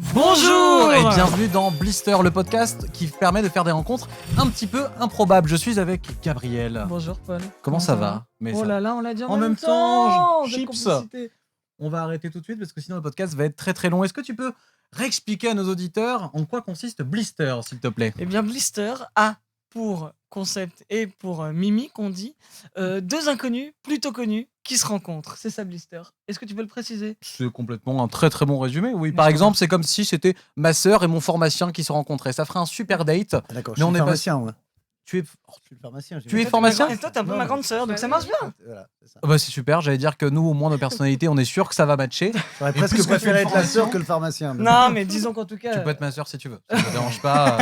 Bonjour et bienvenue dans Blister, le podcast qui permet de faire des rencontres un petit peu improbables. Je suis avec Gabriel. Bonjour Paul. Comment ça va? Mais Oh ça- là là, on l'a dit En même temps, Quelle chips. complicité. On va arrêter tout de suite parce que sinon le podcast va être très très long. Est-ce que tu peux réexpliquer à nos auditeurs en quoi consiste Blister, s'il te plaît? Eh bien, Blister a pour concept et pour mimique, on dit, deux inconnus plutôt connus qui se rencontrent. C'est ça Blister. Est-ce que tu peux le préciser? C'est complètement un très très bon résumé. Oui, Mais par je exemple, c'est comme si c'était ma sœur et mon pharmacien qui se rencontraient. Ça ferait un super date. Ah, d'accord, Mais on je suis est pas- pharmacien, moi. Tu es... Je suis le pharmacien. Tu es Toi, pharmacien? Et toi, t'es un peu Non, ma mais- grande sœur, donc ça marche bien. Voilà, c'est ça. Ah bah c'est super, j'allais dire que nous, au moins nos personnalités, on est sûr que ça va matcher. J'aurais plus presque que préféré tu être la fais sœur que le pharmacien. mais- Non, mais disons qu'en tout cas. Tu peux être ma sœur si tu veux, ça ne me dérange pas.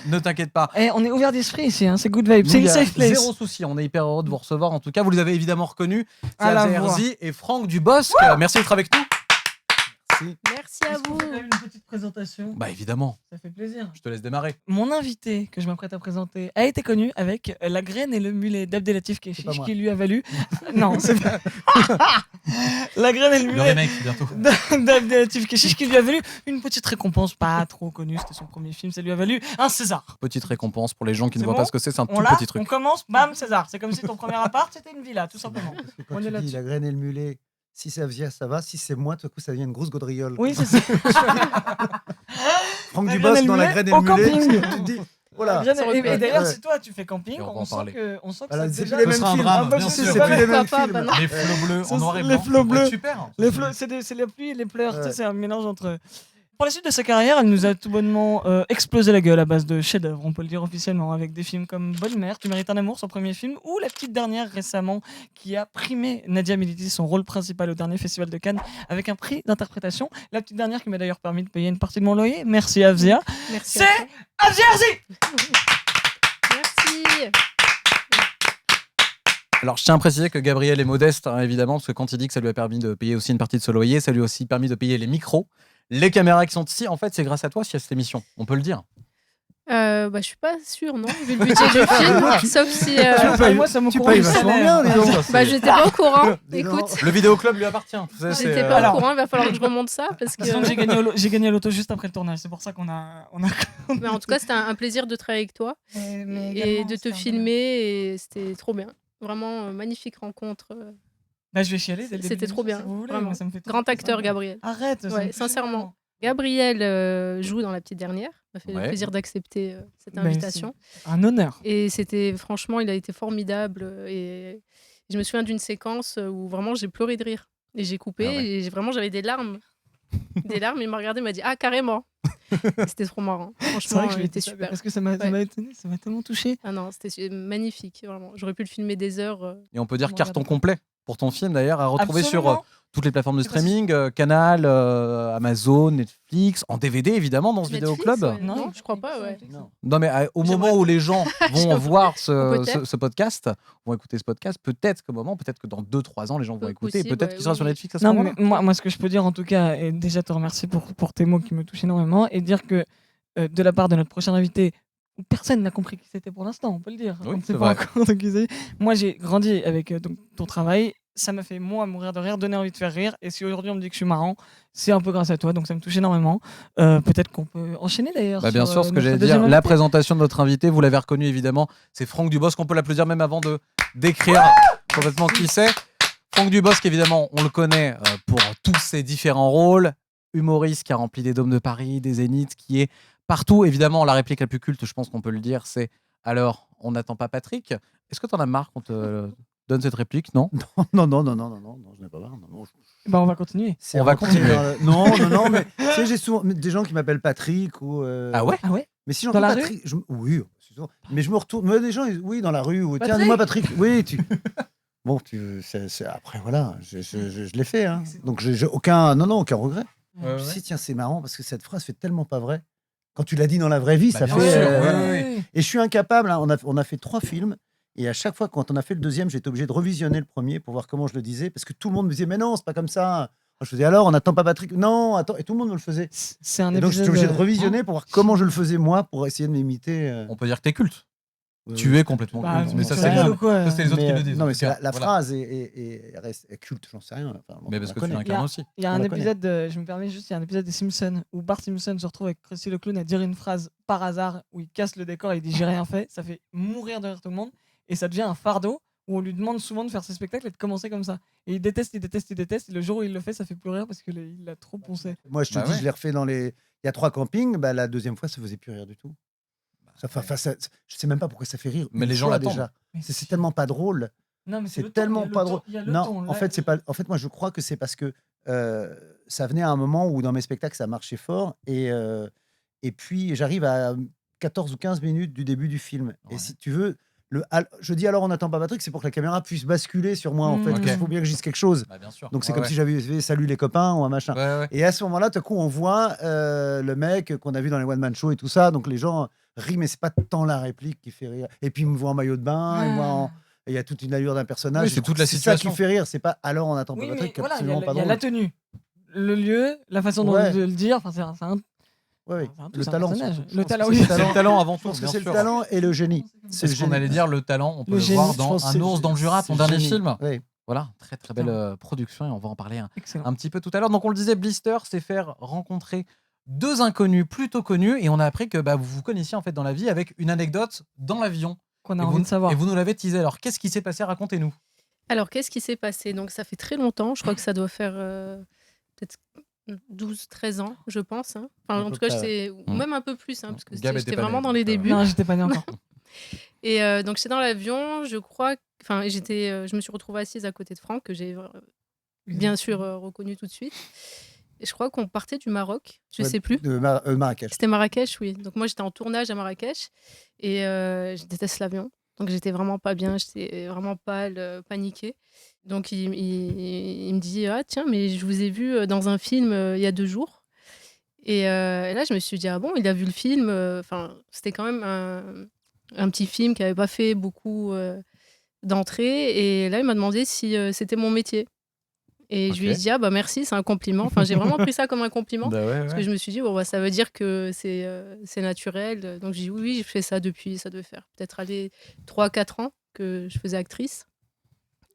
Ne t'inquiète pas. On est ouvert d'esprit ici, hein, c'est good vibe, Nous, c'est il une y a safe place. Zéro souci, on est hyper heureux de vous recevoir. En tout cas, vous les avez évidemment reconnus. C'est À la Abza voix. Herzi et Franck Dubosc. Merci d'être avec nous. Si. Merci à Est-ce qu'on vous. fait quand même une petite présentation? Bah évidemment, Ça fait plaisir. je te laisse démarrer. Mon invité que je m'apprête à présenter a été connu avec la graine et le mulet d'Abdelatif pas Kechiche moi. qui lui a valu. Non, c'est pas. La graine et le Le mulet remake bientôt. d'Abdelatif Kechiche qui lui a valu une petite récompense pas trop connue. C'était son premier film, ça lui a valu un César. Petite récompense pour les gens qui ne C'est voient bon pas ce que c'est un On tout l'a, petit on truc. commence, bam, César. C'est comme si ton premier appart c'était une villa, tout simplement. Parce que quand On est tu dis là-dessus. la graine et le mulet, si ça vient, ça va. Si c'est moi, tout à coup, ça devient une grosse gaudriole. Oui, c'est ça. Franck La Dubosc graine et le dans la mulet graine et au le mulet. camping. Tu te dis, voilà. La graine et- et d'ailleurs, Ouais. si toi tu fais camping, Et on va en on sent parler. que Voilà, ça c'est déjà plus les Ce mêmes sera un films. drame, bah, bien c'est sûr. C'est plus les mêmes Pourquoi pas, films. bah non. Les flots bleus Ça, en noir et c'est- blanc. les flots ça pourrait être bleus. Super. Les fleurs, c'est la pluie et les pleurs, tu sais, Ouais. c'est un mélange entre. Pour la suite de sa carrière, elle nous a tout bonnement explosé la gueule à base de chefs-d'œuvre, on peut le dire officiellement, avec des films comme Bonne Mère, Tu mérites un amour, son premier film, ou la petite dernière récemment qui a primé Nadia Militi, son rôle principal au dernier festival de Cannes, avec un prix d'interprétation. La petite dernière qui m'a d'ailleurs permis de payer une partie de mon loyer. Merci Avzia. Merci. C'est à toi. Avzia Herzi. Merci. Alors, je tiens à préciser que Gabriel est modeste, hein, évidemment, parce que quand il dit que ça lui a permis de payer aussi une partie de ce loyer, ça lui a aussi permis de payer les micros, les caméras qui sont ici. En fait, c'est grâce à toi s'il y a cette émission. On peut le dire. Je suis pas sûre, non, vu le budget du film. Sauf si. Moi, ça me Tu court payes du vachement salaire. bien, dis donc. Bah, j'étais pas au courant. Dis donc. Écoute, Le vidéoclub lui appartient. Tu sais, c'est, j'étais pas alors- au courant. Il va falloir que je remonte ça parce que. Disons que j'ai gagné à l'auto juste après le tournage, c'est pour ça qu'on a. Mais en tout cas, c'était un plaisir de travailler avec toi et de te filmer. Et c'était trop bien. Vraiment magnifique rencontre. Là, je vais chialer. dès le C'était début de trop l'émission, bien, si vous voulez, vraiment. mais ça me fait Grand trop acteur, plaisir. Gabriel. Arrête, ça me Ouais, fait sincèrement. chier. Gabriel joue dans La Petite Dernière. Ça m'a fait Ouais. le plaisir d'accepter cette Ben, invitation. Un honneur. Et c'était, franchement, il a été formidable. Et je me souviens d'une séquence où vraiment j'ai pleuré de rire. Et j'ai coupé Ah ouais. et vraiment j'avais des larmes. Des larmes, il m'a regardé, il m'a dit ah carrément. Et c'était trop marrant. C'est vrai Franchement, que je il l'ai était dit ça, super. parce que ça m'a étonné, ça m'a tellement touché. Ah non, c'était magnifique, vraiment. J'aurais pu le filmer des heures. Et on peut dire Bon, carton regarde. complet pour ton film d'ailleurs, à retrouver sur Absolument. toutes les plateformes de C'est parce que- streaming, Canal, Amazon, Netflix, en DVD évidemment dans ce Netflix, vidéoclub. ouais. Non, je crois pas, ouais. Non mais au J'aimerais moment où les gens vont J'aimerais. voir Peut-être. ce podcast, vont écouter ce podcast, peut-être que dans 2-3 ans les gens vont écouter, et Possible, peut-être ouais, qu'il sera oui, sur oui. Netflix à ce Non, moment-là. mais moi, ce que je peux dire en tout cas, et déjà te remercier pour tes mots qui me touchent énormément, et dire que de la part de notre prochain invité, personne n'a compris qui c'était pour l'instant, on peut le dire. Oui, On ne c'est sait pas vrai. encore qui c'est. Moi, j'ai grandi avec donc, ton travail. Ça m'a fait, moi, mourir de rire, donner envie de faire rire. Et si aujourd'hui on me dit que je suis marrant, c'est un peu grâce à toi, donc ça me touche énormément. Peut-être qu'on peut enchaîner d'ailleurs. Bah, bien sur, sûr, ce que notre j'allais deuxième dire, la invité. présentation de notre invité, vous l'avez reconnu évidemment, c'est Franck Dubosc, on peut l'applaudir même avant de décrire complètement qui c'est. Franck Dubosc, évidemment, on le connaît pour tous ses différents rôles, humoriste qui a rempli des Dômes de Paris, des Zéniths, qui est partout. Évidemment, la réplique la plus culte, je pense qu'on peut le dire, c'est « Alors, on n'attend pas Patrick ». Est-ce que t'en as marre qu'on te donne cette réplique, non? Non, je n'ai pas marre. Non, Bah, on va continuer. c'est On va rentré continuer. dans non, mais tu sais, j'ai souvent des gens qui m'appellent Patrick ou. Ah ouais? Ah ouais? Mais si Dans j'entends la Patrick, oui, c'est souvent. Mais je me retourne. Mais des gens, oui, dans la rue. Ou, tiens, Patrick dis-moi Patrick. Oui, tu. Bon, après voilà, je l'ai fait. Hein. Donc j'ai aucun regret. Ouais, Je me suis dit, tiens, c'est marrant parce que cette phrase fait tellement pas vrai. Quand tu l'as dit dans la vraie vie, Bah, ça bien fait. sûr, voilà. Et je suis incapable. Hein. On a fait 3 films. Et à chaque fois, quand on a fait le deuxième, j'étais obligé de revisionner le premier pour voir comment je le disais. Parce que tout le monde me disait, mais non, c'est pas comme ça. Je faisais alors, on n'attend pas Patrick. Non, attends. Et tout le monde me le faisait. C'est un Et donc, j'étais épisode. obligé de revisionner pour voir comment je le faisais moi pour essayer de m'imiter. On peut dire que t'es culte. tué complètement. Bah, mais ça, j'en c'est sais rien, les, quoi. ça, c'est les autres qui le disent. Non, en mais tout cas. la Voilà. phrase reste culte, j'en sais rien. Enfin, Mais on parce la que tu connaît. l'incarnes aussi. Il y a On un la connaît. épisode, je me permets juste, il y a un épisode des Simpsons où Bart Simpson se retrouve avec Krusty le clown à dire une phrase par hasard où il casse le décor et il dit j'ai rien fait. Ça fait mourir de rire tout le monde et ça devient un fardeau où on lui demande souvent de faire ses spectacles et de commencer comme ça. Et il déteste. Et le jour où il le fait, ça fait plus rire parce qu'il l'a trop poncé. Moi, je te Bah dis, ouais. je l'ai refait dans les. Il y a 3 campings, bah, la deuxième fois, ça faisait plus rire du tout. Je sais même pas pourquoi ça fait rire. Mais une les gens fois l'attendent. déjà. Mais C'est tellement pas drôle. Non, mais C'est le ton, tellement il y a le pas ton, drôle. il y a le Non, ton, en là, fait, c'est pas. En fait, moi, je crois que c'est parce que ça venait à un moment où dans mes spectacles, ça marchait fort et puis j'arrive à 14 ou 15 minutes du début du film. Ouais. Et si tu veux, je dis alors on n'attend pas Patrick, c'est pour que la caméra puisse basculer sur moi en fait. Ok. Il faut bien que je dise quelque chose. Bah, bien sûr. Donc c'est Ouais, comme ouais. si j'avais fait salut les copains ou un machin. Ouais, ouais. Et à ce moment-là, tout à coup, on voit le mec qu'on a vu dans les one-man show et tout ça. Donc les gens rient, mais c'est pas tant la réplique qui fait rire. Et puis ils me voient en maillot de bain, ils me voient il y a toute une allure d'un personnage. Oui, c'est toute la C'est ça situation. qui fait rire. C'est pas alors on attend Oui, pas mais Patrick, voilà, il y a absolument la- pas il y a drôle. la tenue, le lieu, la façon Ouais. de le dire. Enfin, c'est un Ouais, ouais. c'est un tout, Le c'est un talent. personnage. surtout. Je Le pense talent, que oui. c'est C'est le talent avant Je tout, pense que bien c'est le sûr. talent et le génie. C'est C'est ce qu'on allait dire, le talent, on peut Le le génie, voir je dans pense que Un c'est ours dans le Jura, c'est ton dernier génie. film. Ouais. Voilà, très très belle production et on va en parler Excellent. un petit peu tout à l'heure. Donc on le disait, Blister, c'est faire rencontrer deux inconnus plutôt connus et on a appris que vous vous connaissiez en fait dans la vie avec une anecdote dans l'avion. Qu'on a Et envie vous, de savoir. et vous nous l'avez teasé. Alors qu'est-ce qui s'est passé? Racontez-nous. Alors, qu'est-ce qui s'est passé? Donc, ça fait très longtemps. Je crois que ça doit faire peut-être 12-13 ans, je pense, hein. Enfin, À en peu tout cas, près, ou même un peu plus, hein, parce que Gab était j'étais pas vraiment né, dans les donc, débuts. Non, j'étais pas née encore. Et donc, j'étais dans l'avion, je crois. Enfin, je me suis retrouvée assise à côté de Franck, que j'ai bien sûr reconnu tout de suite. Et je crois qu'on partait du Maroc, je Ouais, sais plus. De Marrakech. C'était Marrakech, oui. Donc moi, j'étais en tournage à Marrakech et je déteste l'avion. Donc j'étais vraiment pas bien, j'étais vraiment pâle, paniquée. Donc il me dit ah tiens mais je vous ai vu dans un film il y a 2 jours. Et là je me suis dit ah bon il a vu le film. Enfin c'était quand même un petit film qui avait pas fait beaucoup d'entrées. Et là il m'a demandé si c'était mon métier. Et je lui ai Ok. dit ah bah merci c'est un compliment. Enfin j'ai vraiment pris ça comme un compliment. Bah ouais, Parce que je me suis dit, bon, bah, ça veut dire que c'est naturel. Donc j'ai dit, oui, je fais ça depuis, ça devait faire peut-être aller 3-4 ans que je faisais actrice.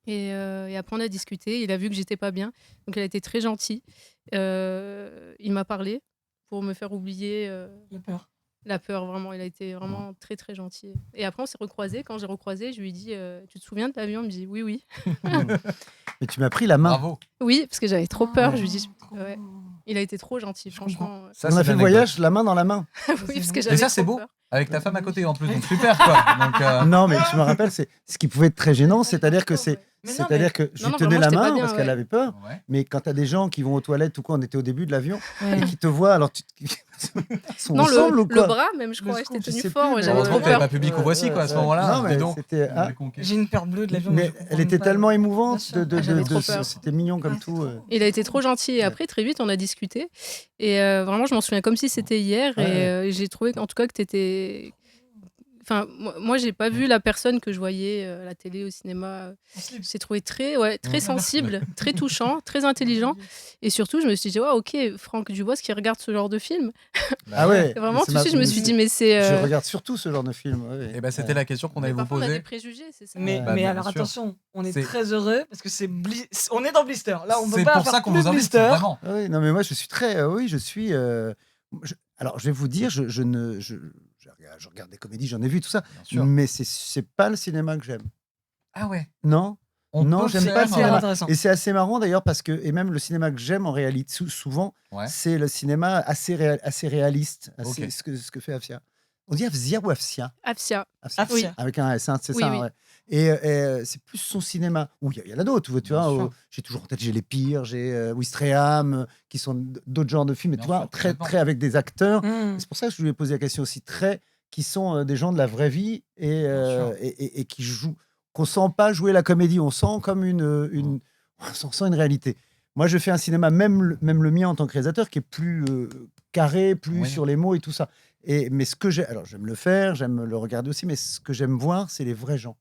Et après, on a discuté. Il a vu que j'étais pas bien. Donc il a été très gentil. Il m'a parlé pour me faire oublier J'ai peur. la peur, vraiment. Il a été vraiment très, très gentil. Et après, on s'est recroisés. Quand j'ai recroisé, je lui ai dit, tu te souviens de l'avion? Il me dit, oui, oui. Et tu m'as pris la main. Bravo. Oui, parce que j'avais trop peur. Je lui ai dit, Trop ouais. beau. Il a été trop gentil, Je franchement. Ça, On c'est a fait le l'anecdote. voyage la main dans la main. Oui, parce que Et j'avais ça, c'est trop beau. peur. Avec ta femme à côté en plus, donc super quoi. Donc, Non, mais je me rappelle, c'est ce qui pouvait être très gênant, c'est-à-dire que Mais non, mais- je lui Non, tenais vraiment, la j'étais pas main bien, parce qu'elle ouais. avait peur. ouais. Mais quand tu as des gens qui vont aux toilettes ou quoi, on était au début de l'avion Ouais. et qui te voient, alors tu ils sont Non, ensemble ou le quoi? bras, même, je crois. scoop, J'étais je tenue sais fort. plus, Ouais, mais j'avais Heureusement trop que t'avais peur. pas public au voici quoi à ce moment-là. Non, Dis mais donc. c'était. On est conquis. J'ai une peur bleue de l'avion. Mais elle était tellement émouvante Bien sûr. J'avais trop peur. c'était mignon comme Ouais, tout. c'est trop. Il a été trop gentil. Et après, très vite, on a discuté. Et vraiment, je m'en souviens comme si c'était hier. Ouais. Et j'ai trouvé, en tout cas, que tu étais. Enfin, moi, j'ai pas vu la personne que je voyais à la télé, au cinéma. J'ai trouvé très sensible, très touchant, très intelligent. Et surtout, je me suis dit, ouais, ok, Franck Dubosc qui regarde ce genre de film. Ah ouais. Et vraiment, c'est tout de ma- suite, je me suis dit, mais c'est. Je regarde surtout ce genre de film. ouais. Et c'était la question qu'on Mais allait vous parfois, on a des poser. préjugés, c'est ça. Mais, Bah, mais bien alors sûr. attention, on est C'est- très heureux parce que on est dans Blister. Là, on peut C'est pas pour faire ça qu'on plus vous invite Blister. vraiment. Ah oui, non, mais moi, je suis très. Oui, je suis. Alors, je vais vous dire, je regarde des comédies, j'en ai vu tout ça, Bien sûr. mais c'est pas le cinéma que j'aime. Ah ouais. Non. On Non, peut j'aime faire, pas le C'est cinéma. intéressant. Et c'est assez marrant d'ailleurs parce que, et même le cinéma que j'aime en réalité, souvent, Ouais. c'est le cinéma assez réaliste, Ok. ce que fait Afsia. On dit Afsia ou Afsia? Afsia. Afsia. Oui. Avec un S, hein, c'est Oui, ça. oui. Ouais. Et c'est plus son cinéma. Ou il y en a d'autres, tu Bien vois. sûr. J'ai toujours en tête, j'ai Les Pires, j'ai Ouistreham, qui sont d'autres genres de films, mais Bien tu vois, sûr, très, complètement. très avec des acteurs. Mmh. C'est pour ça que je lui ai posé la question aussi, très, qui sont des gens de la vraie vie Bien sûr. et qui jouent, qu'on sent pas jouer la comédie, on sent comme on sent une réalité. Moi, je fais un cinéma, même le mien en tant que réalisateur, qui est plus carré, plus Oui. sur les mots et tout ça. Mais ce que alors j'aime le faire, j'aime le regarder aussi, mais ce que j'aime voir, c'est les vrais gens.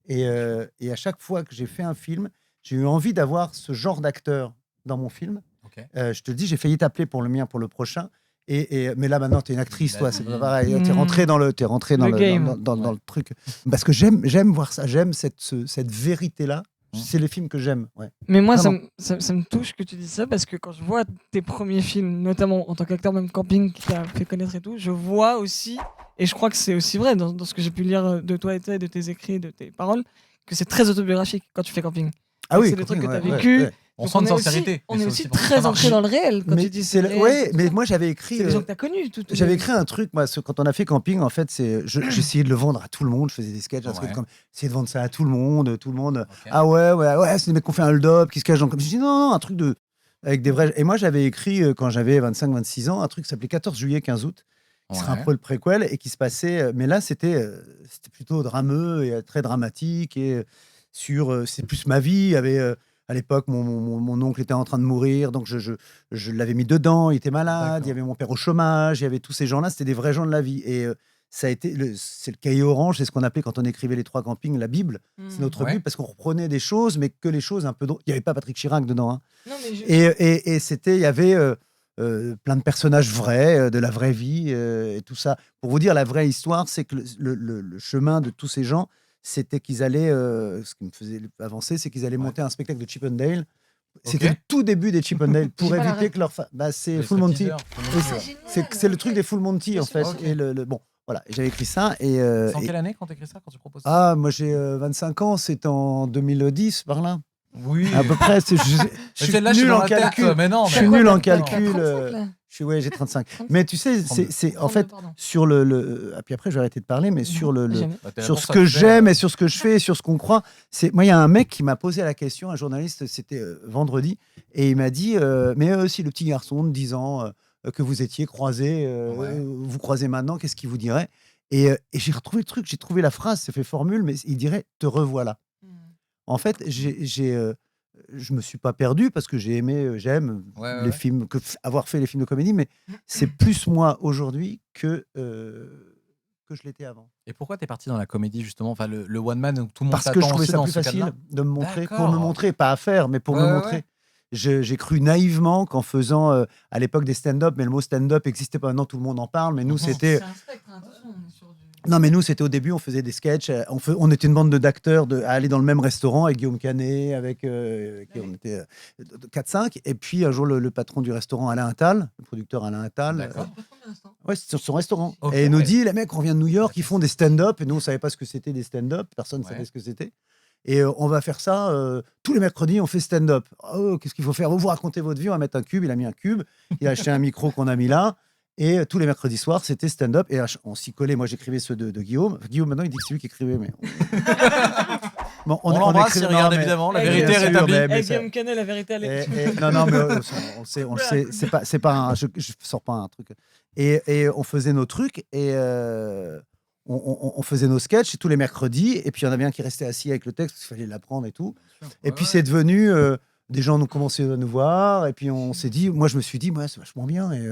Et à chaque fois que j'ai fait un film, j'ai eu envie d'avoir ce genre d'acteur dans mon film. Ok. Je te dis, j'ai failli t'appeler pour le mien, pour le prochain. Mais là maintenant t'es une actrice, toi, c'est pas vie. pareil. T'es rentré dans le Le game. dans le truc. Parce que j'aime voir ça, j'aime cette vérité là. C'est les films que j'aime. Ouais. Mais moi, Vraiment. ça me touche que tu dises ça parce que quand je vois tes premiers films, notamment en tant qu'acteur, même Camping, qui t'a fait connaître et tout, je vois aussi, et je crois que c'est aussi vrai dans ce que j'ai pu lire de toi et de tes écrits, de tes paroles, que c'est très autobiographique quand tu fais Camping. Ah oui, c'est des trucs que Camping, t'as ouais, vécu. ouais. On Donc sent une est aussi- sincérité. On mais est c'est aussi pour que ça très marche. ancré dans le réel quand Mais tu dis c'est réel, ouais, c'est tout mais ça. moi j'avais écrit. C'est des gens que t'as connus. J'avais écrit un truc, moi, quand on a fait Camping, en fait, j'essayais de le vendre à tout le monde. Je faisais des sketchs, un truc Ouais. comme essayer de vendre ça à tout le monde. Ok. Ah ouais, c'est des mecs qui ont fait un hold-up, qui se cachent dans. Je dis non, un truc avec des vrais. Et moi, j'avais écrit quand j'avais 25-26 ans, un truc qui s'appelait 14 juillet, 15 août, qui serait un Ouais. peu le préquel et qui se passait. Mais là, c'était plutôt drameux et très dramatique et c'est plus ma vie. Il y avait à l'époque, mon oncle était en train de mourir, donc je l'avais mis dedans. Il était malade. D'accord. Il y avait mon père au chômage. Il y avait tous ces gens-là. C'était des vrais gens de la vie. Et ça a été, c'est le cahier orange. C'est ce qu'on appelait quand on écrivait les trois campings, la Bible. C'est notre Ouais. Bible parce qu'on reprenait des choses, mais que les choses un peu drôles. Il n'y avait pas Patrick Chirac dedans. Hein. Non, mais Et il y avait plein de personnages vrais, de la vraie vie et tout ça. Pour vous dire, la vraie histoire, c'est que le chemin de tous ces gens, c'était qu'ils allaient, ce qui me faisait avancer, c'est qu'ils allaient monter un spectacle de Chip 'n Dale. C'était le tout début des Chip 'n Dale pour J'ai pas la éviter ref. que leur c'est Les Full Monty. stripteasers, Full Monty, ouais. C'est le truc des Full Monty en fait. Ok. Et bon, voilà, Et j'avais écrit ça et, C'est en et- quelle année quand t'écris ça, quand tu proposes ça? moi j'ai 25 ans, c'est en 2010 par là. Oui. À peu près, je suis Là, je suis nul dans en la tête, calcul. mais non. Je mais- suis nul en Non. calcul. 35, là. J'ai 35. 35. Mais tu sais, en fait Pardon. sur et puis après je vais arrêter de parler, mais sur Jamais. Bah, t'es là sur pour ce ça, que tu sais, j'aime et sur ce que je fais et sur ce qu'on croit. Moi, il y a un mec qui m'a posé la question, un journaliste, c'était vendredi, et il m'a dit mais si le petit garçon de 10 ans que vous étiez croisé, Ouais. vous croisez maintenant, qu'est-ce qu'il vous dirait et j'ai retrouvé le truc, j'ai trouvé la phrase, c'est fait formule, mais il dirait te revoilà. En fait, je me suis pas perdu parce que j'aime Ouais, les ouais. films, avoir fait les films de comédie, mais c'est plus moi aujourd'hui que je l'étais avant. Et pourquoi t'es parti dans la comédie, justement? Enfin, le one man, donc tout le monde Parce que je t'attend trouvais aussi ça dans plus ce facile cadre-là. de me montrer, pour D'accord. me montrer, pas à faire, mais pour Ouais, me ouais, montrer. ouais. J'ai cru naïvement qu'en faisant à l'époque des stand-up, mais le mot stand-up n'existait pas, maintenant tout le monde en parle, mais nous c'était. C'est un spectre, attention, on est sur du. Non, mais nous, c'était au début, on faisait des sketchs. On était une bande d'acteurs à aller dans le même restaurant avec Guillaume Canet, avec qui on était 4-5. Et puis un jour, le patron du restaurant, Alain Attal, le producteur Alain Attal, D'accord. ouais, c'est sur son restaurant. Ok, Et il nous ouais. dit, les mecs, on vient de New York, ils font des stand-up. Et nous, on savait pas ce que c'était des stand-up. Personne ne Ouais. savait ce que c'était. Et on va faire ça tous les mercredis, on fait stand-up. Oh, qu'est-ce qu'il faut faire? Vous racontez votre vie, on va mettre un cube. Il a mis un cube. Il a acheté un micro qu'on a mis là. Et tous les mercredis soirs, c'était stand-up. Et on s'y collait. Moi, j'écrivais ceux de Guillaume. Guillaume, maintenant, il dit que c'est lui qui écrivait. Mais bon, On l'embrasse, écrit- il non, regarde mais- évidemment. La Bien vérité est sûr, rétablie. mais ça- Guillaume Canet, la vérité, elle est. non, mais on le sait, c'est pas je sors pas un truc. Et on faisait nos trucs et on faisait nos sketchs tous les mercredis. Et puis il y en avait un qui restait assis avec le texte parce qu'il fallait l'apprendre et tout. Et puis c'est devenu, des gens ont commencé à nous voir. Et puis on s'est dit, moi je me suis dit, c'est vachement bien. Et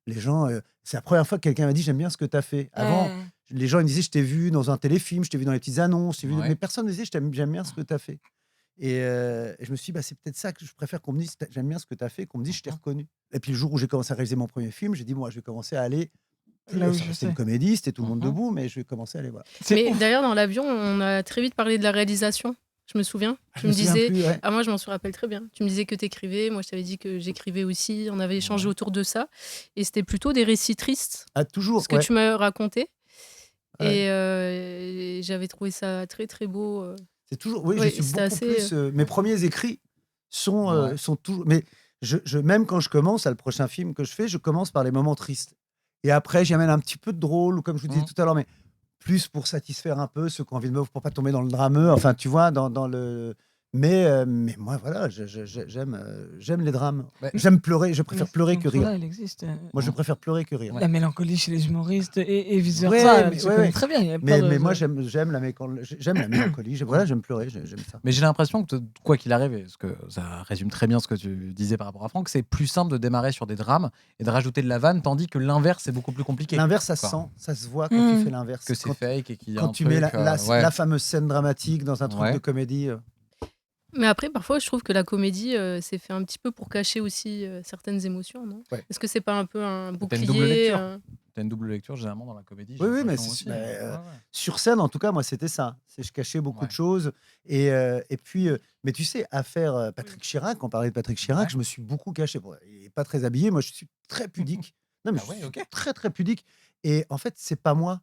les gens, c'est la première fois que quelqu'un m'a dit, j'aime bien ce que tu as fait. Avant, les gens ils me disaient, je t'ai vu dans un téléfilm, je t'ai vu dans les petites annonces, je t'ai vu... Ouais. mais personne ne disait, j'aime bien ce que tu as fait. Et je me suis dit, c'est peut-être ça que je préfère qu'on me dise, j'aime bien ce que tu as fait, qu'on me dise, je t'ai reconnu. Et puis le jour où j'ai commencé à réaliser mon premier film, j'ai dit, moi, je vais commencer à aller. Là où je C'était sais. une comédie, c'était tout le monde debout, mais je vais commencer à aller voir. Mais d'ailleurs, dans l'avion, on a très vite parlé de la réalisation. Je me souviens. Tu me disais. Ouais. Ah, moi, je m'en rappelle très bien. Tu me disais que tu écrivais. Moi, je t'avais dit que j'écrivais aussi. On avait échangé autour de ça. Et c'était plutôt des récits tristes, Ah, toujours. ce que ouais. tu m'as raconté. Ouais. Et j'avais trouvé ça très, très beau. C'est toujours. Oui, Oui, je suis c'était beaucoup assez, plus. Mes premiers écrits sont, Ouais. sont toujours. Mais même quand je commence à le prochain film que je fais, je commence par les moments tristes. Et après, j'y amène un petit peu de drôle, ou comme je vous disais tout à l'heure, mais plus pour satisfaire un peu ceux qui ont envie de me, pour pas tomber dans le drameux. Enfin, tu vois, dans le. Mais moi, voilà, j'aime les drames. Ouais. J'aime pleurer. Je préfère pleurer que rire. Il existe. Moi, je préfère pleurer que rire. La mélancolie chez les humoristes et vice Ouais, versa. mais- Tu ouais, connais ouais. très bien. Il y a plein de- Mais moi, j'aime la mélancolie. Voilà, j'aime pleurer. J'aime ça. Mais j'ai l'impression que, quoi qu'il arrive, parce que ça résume très bien ce que tu disais par rapport à Franck, c'est plus simple de démarrer sur des drames et de rajouter de la vanne, tandis que l'inverse, c'est beaucoup plus compliqué. L'inverse, ça se Quoi. sent, ça se voit quand tu fais l'inverse. Que c'est Quand- fake et qu'il y a Quand un tu truc, mets ouais. la fameuse scène dramatique dans un truc Ouais. de comédie. Mais après, parfois, je trouve que la comédie, c'est fait un petit peu pour cacher aussi certaines émotions, non? Ouais. Est-ce que c'est pas un peu un T'as une double bouclier lecture. T'as une double lecture généralement dans la comédie. j'ai Oui, mais l'impression aussi. sur scène, en tout cas, moi, c'était ça. Je cachais beaucoup de choses. Et puis, mais tu sais, affaire Patrick Chirac, on parlait de Patrick Chirac, Ouais. je me suis beaucoup caché. Bon, il n'est pas très habillé. Moi, je suis très pudique. Non, mais Ah ouais, je suis ok. très, très pudique. Et en fait, c'est pas moi.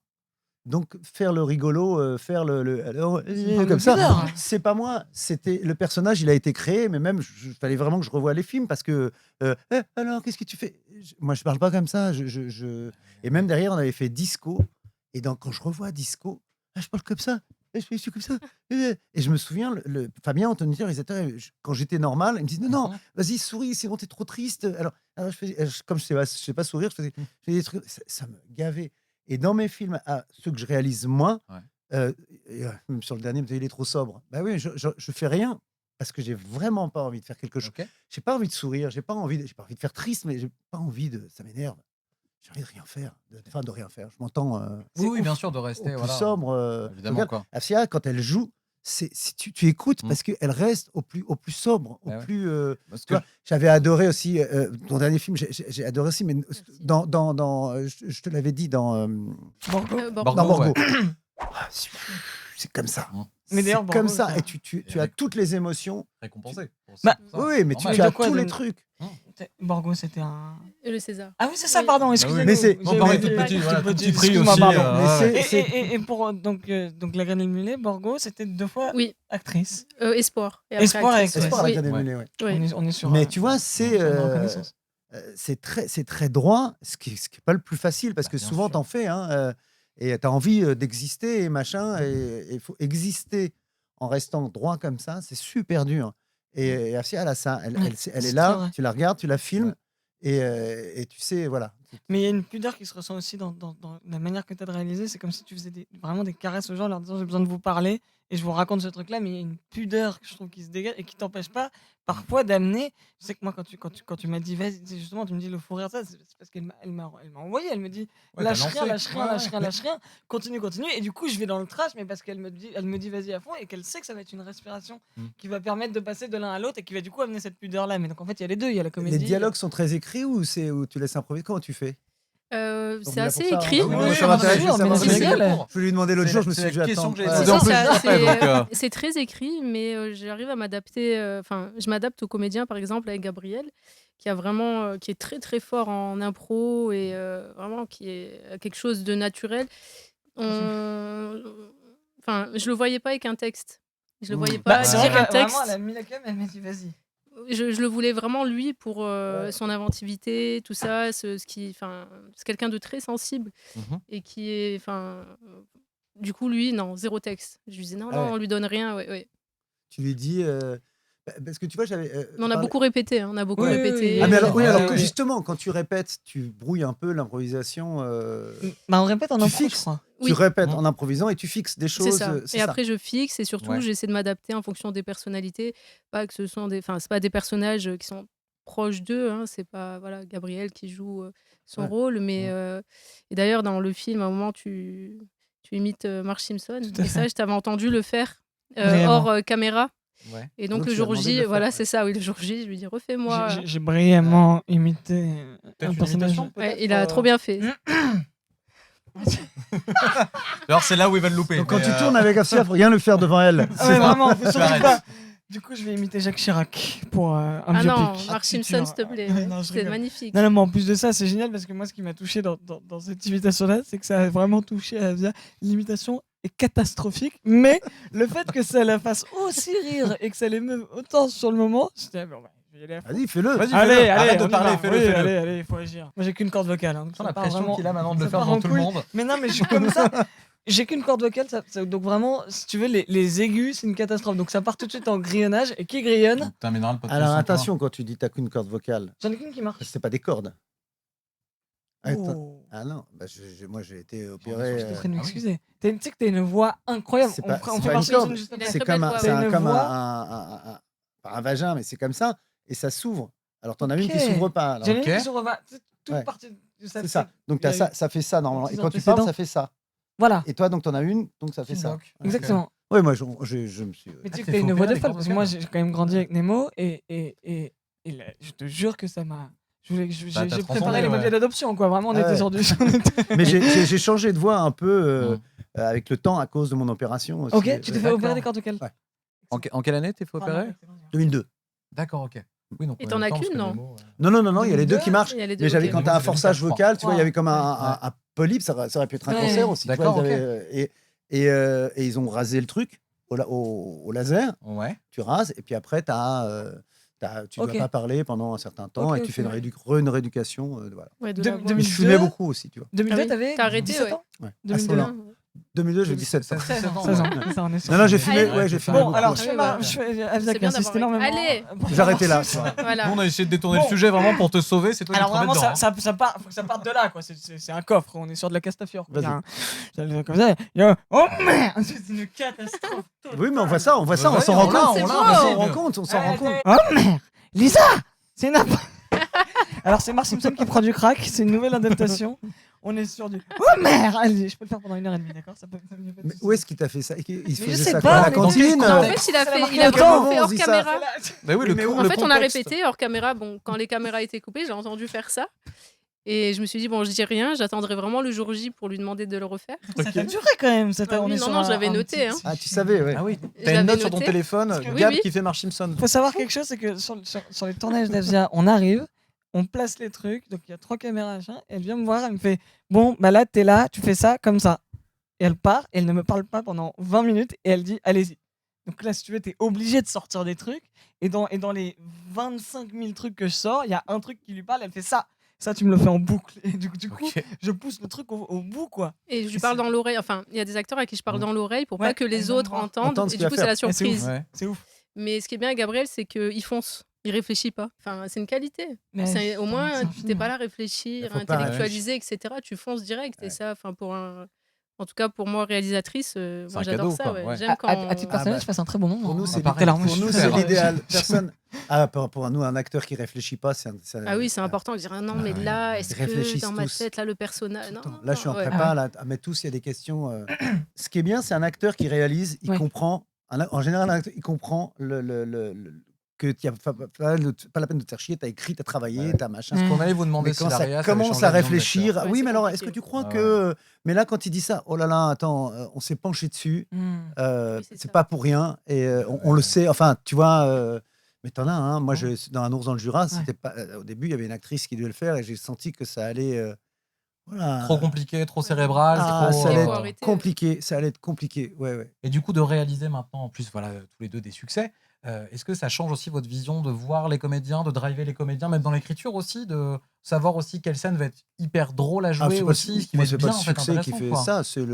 Donc, faire le rigolo, faire alors, pas comme ça, bizarre. c'est pas moi. C'était le personnage, il a été créé, mais même, il fallait vraiment que je revoie les films parce que, alors, qu'est-ce que tu fais? Moi, je parle pas comme ça. Et même derrière, on avait fait Disco. Et donc, quand je revois Disco, je parle comme ça. Je suis comme ça. Et je me souviens, Fabien Antonier, le réalisateur, quand j'étais normal, il me dit non, vas-y, souris, sinon t'es trop triste. Alors je faisais, comme je sais pas sourire, je faisais des trucs, ça me gavait. Et dans mes films, ceux que je réalise moins, même sur le dernier, il est trop sobre. Bah oui, je fais rien parce que j'ai vraiment pas envie de faire quelque chose. Ok. J'ai pas envie de sourire, j'ai pas envie de faire triste, mais j'ai pas envie de. Ça m'énerve. J'ai envie de rien faire, de rien faire. Je m'entends. Oui, bien sûr, de au rester. plus Voilà. sobre. Évidemment, Regarde, quoi. Afsia, quand elle joue, si tu écoutes, Mm. parce qu'elle reste au plus sobre, au Bah ouais. plus. Parce Tu que vois, j'avais adoré aussi ton dernier film. J'ai adoré aussi, mais Merci. je te l'avais dit dans Borgo. Borgo, dans Borgo. ouais. Ah, c'est comme ça. Mais d'ailleurs, C'est comme Borgo, ça. ça- Et tu as toutes les émotions. récompensé. Bah, Oui, mais tu normal. as De quoi, tous de- les trucs. Borgo, c'était un. Et le César. Ah oui, c'est ça, Oui. pardon, oui. excusez-moi. Mais c'est- J'avais on parlait dit- tout petit, voilà, tout petit prix excuse-moi, aussi, pardon. Mais Et, c'est- et pour donc La Graine et le Mulet, Borgo, c'était 2 fois Oui, actrice. Espoir. Et après, Espoir et actrice. actrice. Espoir à la Oui, Graine et Ouais. Mulet, ouais. oui. On est sur. Mais tu vois, c'est sur la reconnaissance. c'est très droit, ce qui est pas le plus facile parce Bah, que bien souvent sûr. t'en fais, et t'as envie d'exister et machin, et il faut exister en restant droit comme ça, c'est super dur. Et Afsia, elle a ça, elle Ouais, est c'est très là, vrai. tu la regardes, tu la filmes, Ouais. et tu sais, voilà. Mais il y a une pudeur qui se ressent aussi dans la manière que tu as de réaliser. C'est comme si tu faisais vraiment des caresses aux gens en leur disant j'ai besoin de vous parler et je vous raconte ce truc-là. Mais il y a une pudeur que je trouve qui se dégage et qui t'empêche pas parfois d'amener. Je sais que moi, quand tu m'as dit, vas-y, tu sais, justement, tu me dis le fou rire, ça, c'est parce qu'elle m'a envoyé. Elle me dit Ouais, lâche t'as rien, lancé. lâche rien, Ouais, lâche ouais. rien, lâche rien. Continue, continue. Et du coup, je vais dans le trash, mais parce qu'elle me dit vas-y à fond et qu'elle sait que ça va être une respiration qui va permettre de passer de l'un à l'autre et qui va du coup amener cette pudeur-là. Mais donc en fait, il y a les deux. Il y a la comédie. Les dialogues sont très écrits ou où tu laisses improviser? Comment tu fais? On C'est est là assez pour ça, hein. écrit. Ah oui, Oui, ça bien m'intéresse, sûr, je veux mais savoir. c'est légal. Je voulais lui demander l'autre C'est jour, la- je me suis c'est dit, je la vais question attendre. que j'allais Ouais. poser en Si, plus ça, après, donc, c'est très écrit, mais j'arrive à m'adapter. Enfin, je m'adapte aux comédiens, par exemple, avec Gabriel, qui a vraiment, qui est très très fort en impro et vraiment qui est quelque chose de naturel. Enfin, je le voyais pas avec un texte. Je le voyais Bah, pas c'est vrai dire un que vraiment, texte. elle a mis la cam, elle m'a dit vas-y. Je le voulais vraiment lui pour son inventivité, tout ça, enfin, c'est quelqu'un de très sensible Mhm. et qui est, enfin, du coup lui, non, zéro texte. Je lui disais non, Ah non, ouais. on lui donne rien, ouais. Tu lui dis. Parce que tu vois, j'avais. Mais on a parlé- beaucoup répété, hein, on a beaucoup Oui, oui, répété. oui. Ah, mais alors, oui, Ouais, alors ouais, que ouais. justement, quand tu répètes, tu brouilles un peu l'improvisation. Bah, on répète en Tu impro, je fixes. crois. Tu Oui. répètes Mhm. en improvisant et tu fixes des C'est choses. ça. C'est Et ça. après, je fixe et surtout, Ouais. j'essaie de m'adapter en fonction des personnalités. Pas que ce sont des, enfin, c'est pas des personnages qui sont proches d'eux. Hein, c'est pas, voilà, Gabriel qui joue son Ouais. rôle, mais et d'ailleurs dans le film, à un moment, tu imites Marge Simpson. Tout à Et ça, fait. je t'avais entendu le faire Brièvement. hors caméra. Ouais. Et donc Donc, le tu lui as jour demandé de J, le faire, voilà, ouais. c'est ça. Oui, le jour J, je lui dis refais-moi. J'ai brièvement imité Peut-être un une personnage. imitation, Ouais, peut-être, il a trop bien fait. Alors c'est là où il va le louper. Donc, quand mais, tu tournes avec Afsia, faut rien le faire devant elle. Ah ouais, vraiment, faut surtout J'arrête. pas. Du coup, je vais imiter Jacques Chirac pour un Ah non, biopic. Mark futur. Simpson, s'il te plaît. Non, je C'est rigole. magnifique. Non, mais en plus de ça, c'est génial parce que moi, ce qui m'a touché dans cette imitation-là, c'est que ça a vraiment touché à Avia. L'imitation est catastrophique, mais le fait que ça la fasse aussi rire et que ça l'émeuve autant sur le moment, j'étais bon, bah, je vais y aller à fond. Vas-y, fais-le. Vas-y, Allez, fais-le. allez, Arrête de on y parler, va. fais-le, Oui, fais-le. allez, il faut agir. Moi, j'ai qu'une corde vocale. Hein, donc Sans ça la part pression vraiment- qu'il a maintenant de le ça faire part devant en tout le couille. monde. Mais non, mais je suis comme ça. J'ai qu'une corde vocale, donc vraiment, si tu veux, les aigus, c'est une catastrophe. Donc ça part tout de suite en grillonnage. Et qui grillonne? Putain, mais dans le podcast, Alors sans attention quand tu dis t'as qu'une corde vocale, J'en ai qu'une qui marche. c'est pas des cordes. Attends. Oh. Ah non, bah, moi j'ai été Je opéré. te prie de Ah oui. m'excuser. Tu sais que t'as une voix incroyable. C'est On pas- fera- c'est on pas fait une marcher corde. une juste après. Il a C'est très comme belle un, voix. c'est T'as un- une comme voix. pas un vagin, mais c'est comme ça et ça s'ouvre. Alors t'en as une qui Ok. s'ouvre pas. alors. J'en ai Ok. une qui s'ouvre pas. C'est toute Ouais. partie de C'est ça. Donc t'as il y a ça fait ça normalement. Et petits quand tu parles, antécédents. ça fait ça. Voilà, Et toi, donc t'en as une, donc ça fait Petit ça. bloc. Ok. exactement. Ouais, moi, je me suis. Mais tu sais que t'es t'as une fait voix opérer de des folle, cordes parce que moi vocales. j'ai quand même grandi avec Nemo et là, je te jure que ça m'a. J'ai Bah, t'as préparé transcendé, les ouais. papiers d'adoption, quoi. Vraiment, on Ah était ouais. sur du. Mais j'ai changé de voix un peu Mm. avec le temps à cause de mon opération aussi. Ok, tu t'es fait opérer D'accord. des cordes vocales. Ouais. En quelle année t'es fait opérer 2002. D'accord, ok. Oui, donc Et en t'en même as temps, parce qu'une, que non Nemo, Non, il y a les deux 2002, qui marchent. Il y a les deux, Mais j'avais ok. quand Nemo, t'as un c'est forçage 2004, vocal, tu vois, il y avait comme Ouais. un polype, ça aurait pu être un Ouais. cancer aussi. Tu vois, D'accord, ils avaient, et ils ont rasé le truc au laser. Ouais. Tu rases et puis après tu dois Ok. pas parler pendant un certain temps Ok, et tu fais ok. une rééducation. Voilà. Ouais, de De- la voix. Mais je 2002, fumais beaucoup aussi, tu vois. 2002, Ah oui. t'avais T'as arrêté, 17 ouais. ans. Ouais. 2002. Ah, 2002, j'ai 17 ans. 16 ans. 16 ans, ouais. c'est ça, on est sur. Non, j'ai Ah, fumé, ouais, j'ai c'est fumé ça. Bon, beaucoup. alors Ah je oui, fais voilà. Avzak C'est bien insiste d'avoir énormément. Allez. pour J'ai faire arrêté là, suce. tu vois. Voilà. Nous, on a essayé de détourner Bon. le sujet vraiment pour te sauver. C'est toi Alors qui te remets vraiment, dedans. ça part, faut que ça parte de là, quoi. C'est un coffre. On est sur de la Castafiore. Vas-y. Comme ça. Il y a oh merde, c'est une catastrophe. Oui, mais on voit ça, on Vas-y, s'en on rend l'a, compte. c'est on beau. l'a, On vas-y, s'en rend vieux. compte, on s'en rend compte. Oh merde, Lisa, c'est n'importe. Alors c'est Mark Simpson qui prend du crack. C'est une nouvelle adaptation. On est sur du oh merde. Allez, je peux le faire pendant 1h30, d'accord? Ça peut pas de Mais soucis. où est-ce qu'il t'a fait ça? Il se Mais je faisait sais ça pas, quoi, à la mais cantine dans quel En contexte fait, il a C'est la fait, marque Comment fait on hors dit ça caméra. Bah oui, le Oui, mais coup- où En le fait, on a contexte. répété hors caméra. Bon, quand les caméras étaient coupées, j'ai entendu faire ça. Et je me suis dit, bon, je dis rien, j'attendrai vraiment le jour J pour lui demander de le refaire. Ça t'a duré quand même. Ah on oui, est non, sur non, je un- l'avais un noté, petit- hein. Ah, tu savais, ouais. Ah oui, Je t'as une l'avais note sur ton noté. téléphone, Parce que- Gab Oui, oui. qui fait Marge Simpson. Faut savoir quelque chose, c'est que sur les tournages d'Avia, on arrive, on place les trucs, donc il y a 3 caméras, machin, et elle vient me voir, elle me fait bon, bah là, t'es là, tu fais ça, comme ça. Et elle part, et elle ne me parle pas pendant 20 minutes, et elle dit allez-y. Donc là, si tu veux, t'es obligé de sortir des trucs, et dans les 25 000 trucs que je sors, il y a un truc qui lui parle, elle fait ça. Ça, tu me le fais en boucle. Et du coup, Ok. je pousse le truc au bout, quoi. Et je lui Et parle c'est- dans l'oreille. Enfin, il y a des acteurs à qui je parle Mhm. dans l'oreille pour Ouais, pas que elle les vient me autres voir. entendent. Entendent ce Et qu'il du va coup, faire. c'est la Ouais, c'est ouf. surprise. Ouais. C'est ouf. Mais ce qui est bien à Gabriel, c'est qu'il fonce. Il réfléchit pas. Enfin, c'est une qualité. Mais C'est, au c'est moins, un tu film. t'es pas là à réfléchir, Faut à pas intellectualiser, etc. Tu fonces direct. Et ça, enfin, en tout cas, pour moi, réalisatrice, un moi, j'adore cadeau, ça. quoi, Ouais. ouais. J'aime quand. À titre personnel, bah, je passe un très bon moment. Pour nous, hein. c'est pareil. Alors, moi, pour je nous, suis- c'est alors, l'idéal. Personne. Pour nous, un acteur qui réfléchit pas, Ah oui, c'est important de dire ah non, mais ouais. là, Ils est-ce que réfléchissent dans ma tous. tête, là, le personnage. Tout le Non, temps. non, Là, je suis en ouais. prépa, Ah là, mais tous, il y a des questions. Ce qui est bien, c'est un acteur qui réalise, il Ouais. comprend. En général, un acteur, il comprend que tu n'as pas la peine de te faire chier, tu as écrit, tu as travaillé, Ouais. tu as machin. Ce qu'on allait vous demander Mais si quand la ça réa, ça avait commence changé à la vision de réfléchir, l'acteur. Ouais, oui, c'est mais alors, compliqué. est-ce que tu crois Ah que. Mais là, quand il dit ça, oh là là, attends, on s'est penché dessus, Hmm. Oui, c'est c'est ça. pas pour rien, et on le sait, enfin, tu vois. Mais t'en as, hein. Moi, dans Un ours dans le Jura, c'était pas. Au début, il y avait une actrice qui devait le faire, et j'ai senti que ça allait. Voilà. Trop compliqué, trop cérébral, Ah, trop. ça allait faut être arrêter. compliqué, ça allait être compliqué, ouais. Et du coup, de réaliser maintenant, en plus, voilà, tous les deux des succès, est-ce que ça change aussi votre vision de voir les comédiens, de driver les comédiens, même dans l'écriture aussi, de savoir aussi quelle scène va être hyper drôle à Ah, jouer c'est pas, aussi, ce qui va moi, être c'est bien, pas en le fait, succès qui intéressant, fait quoi. ça, c'est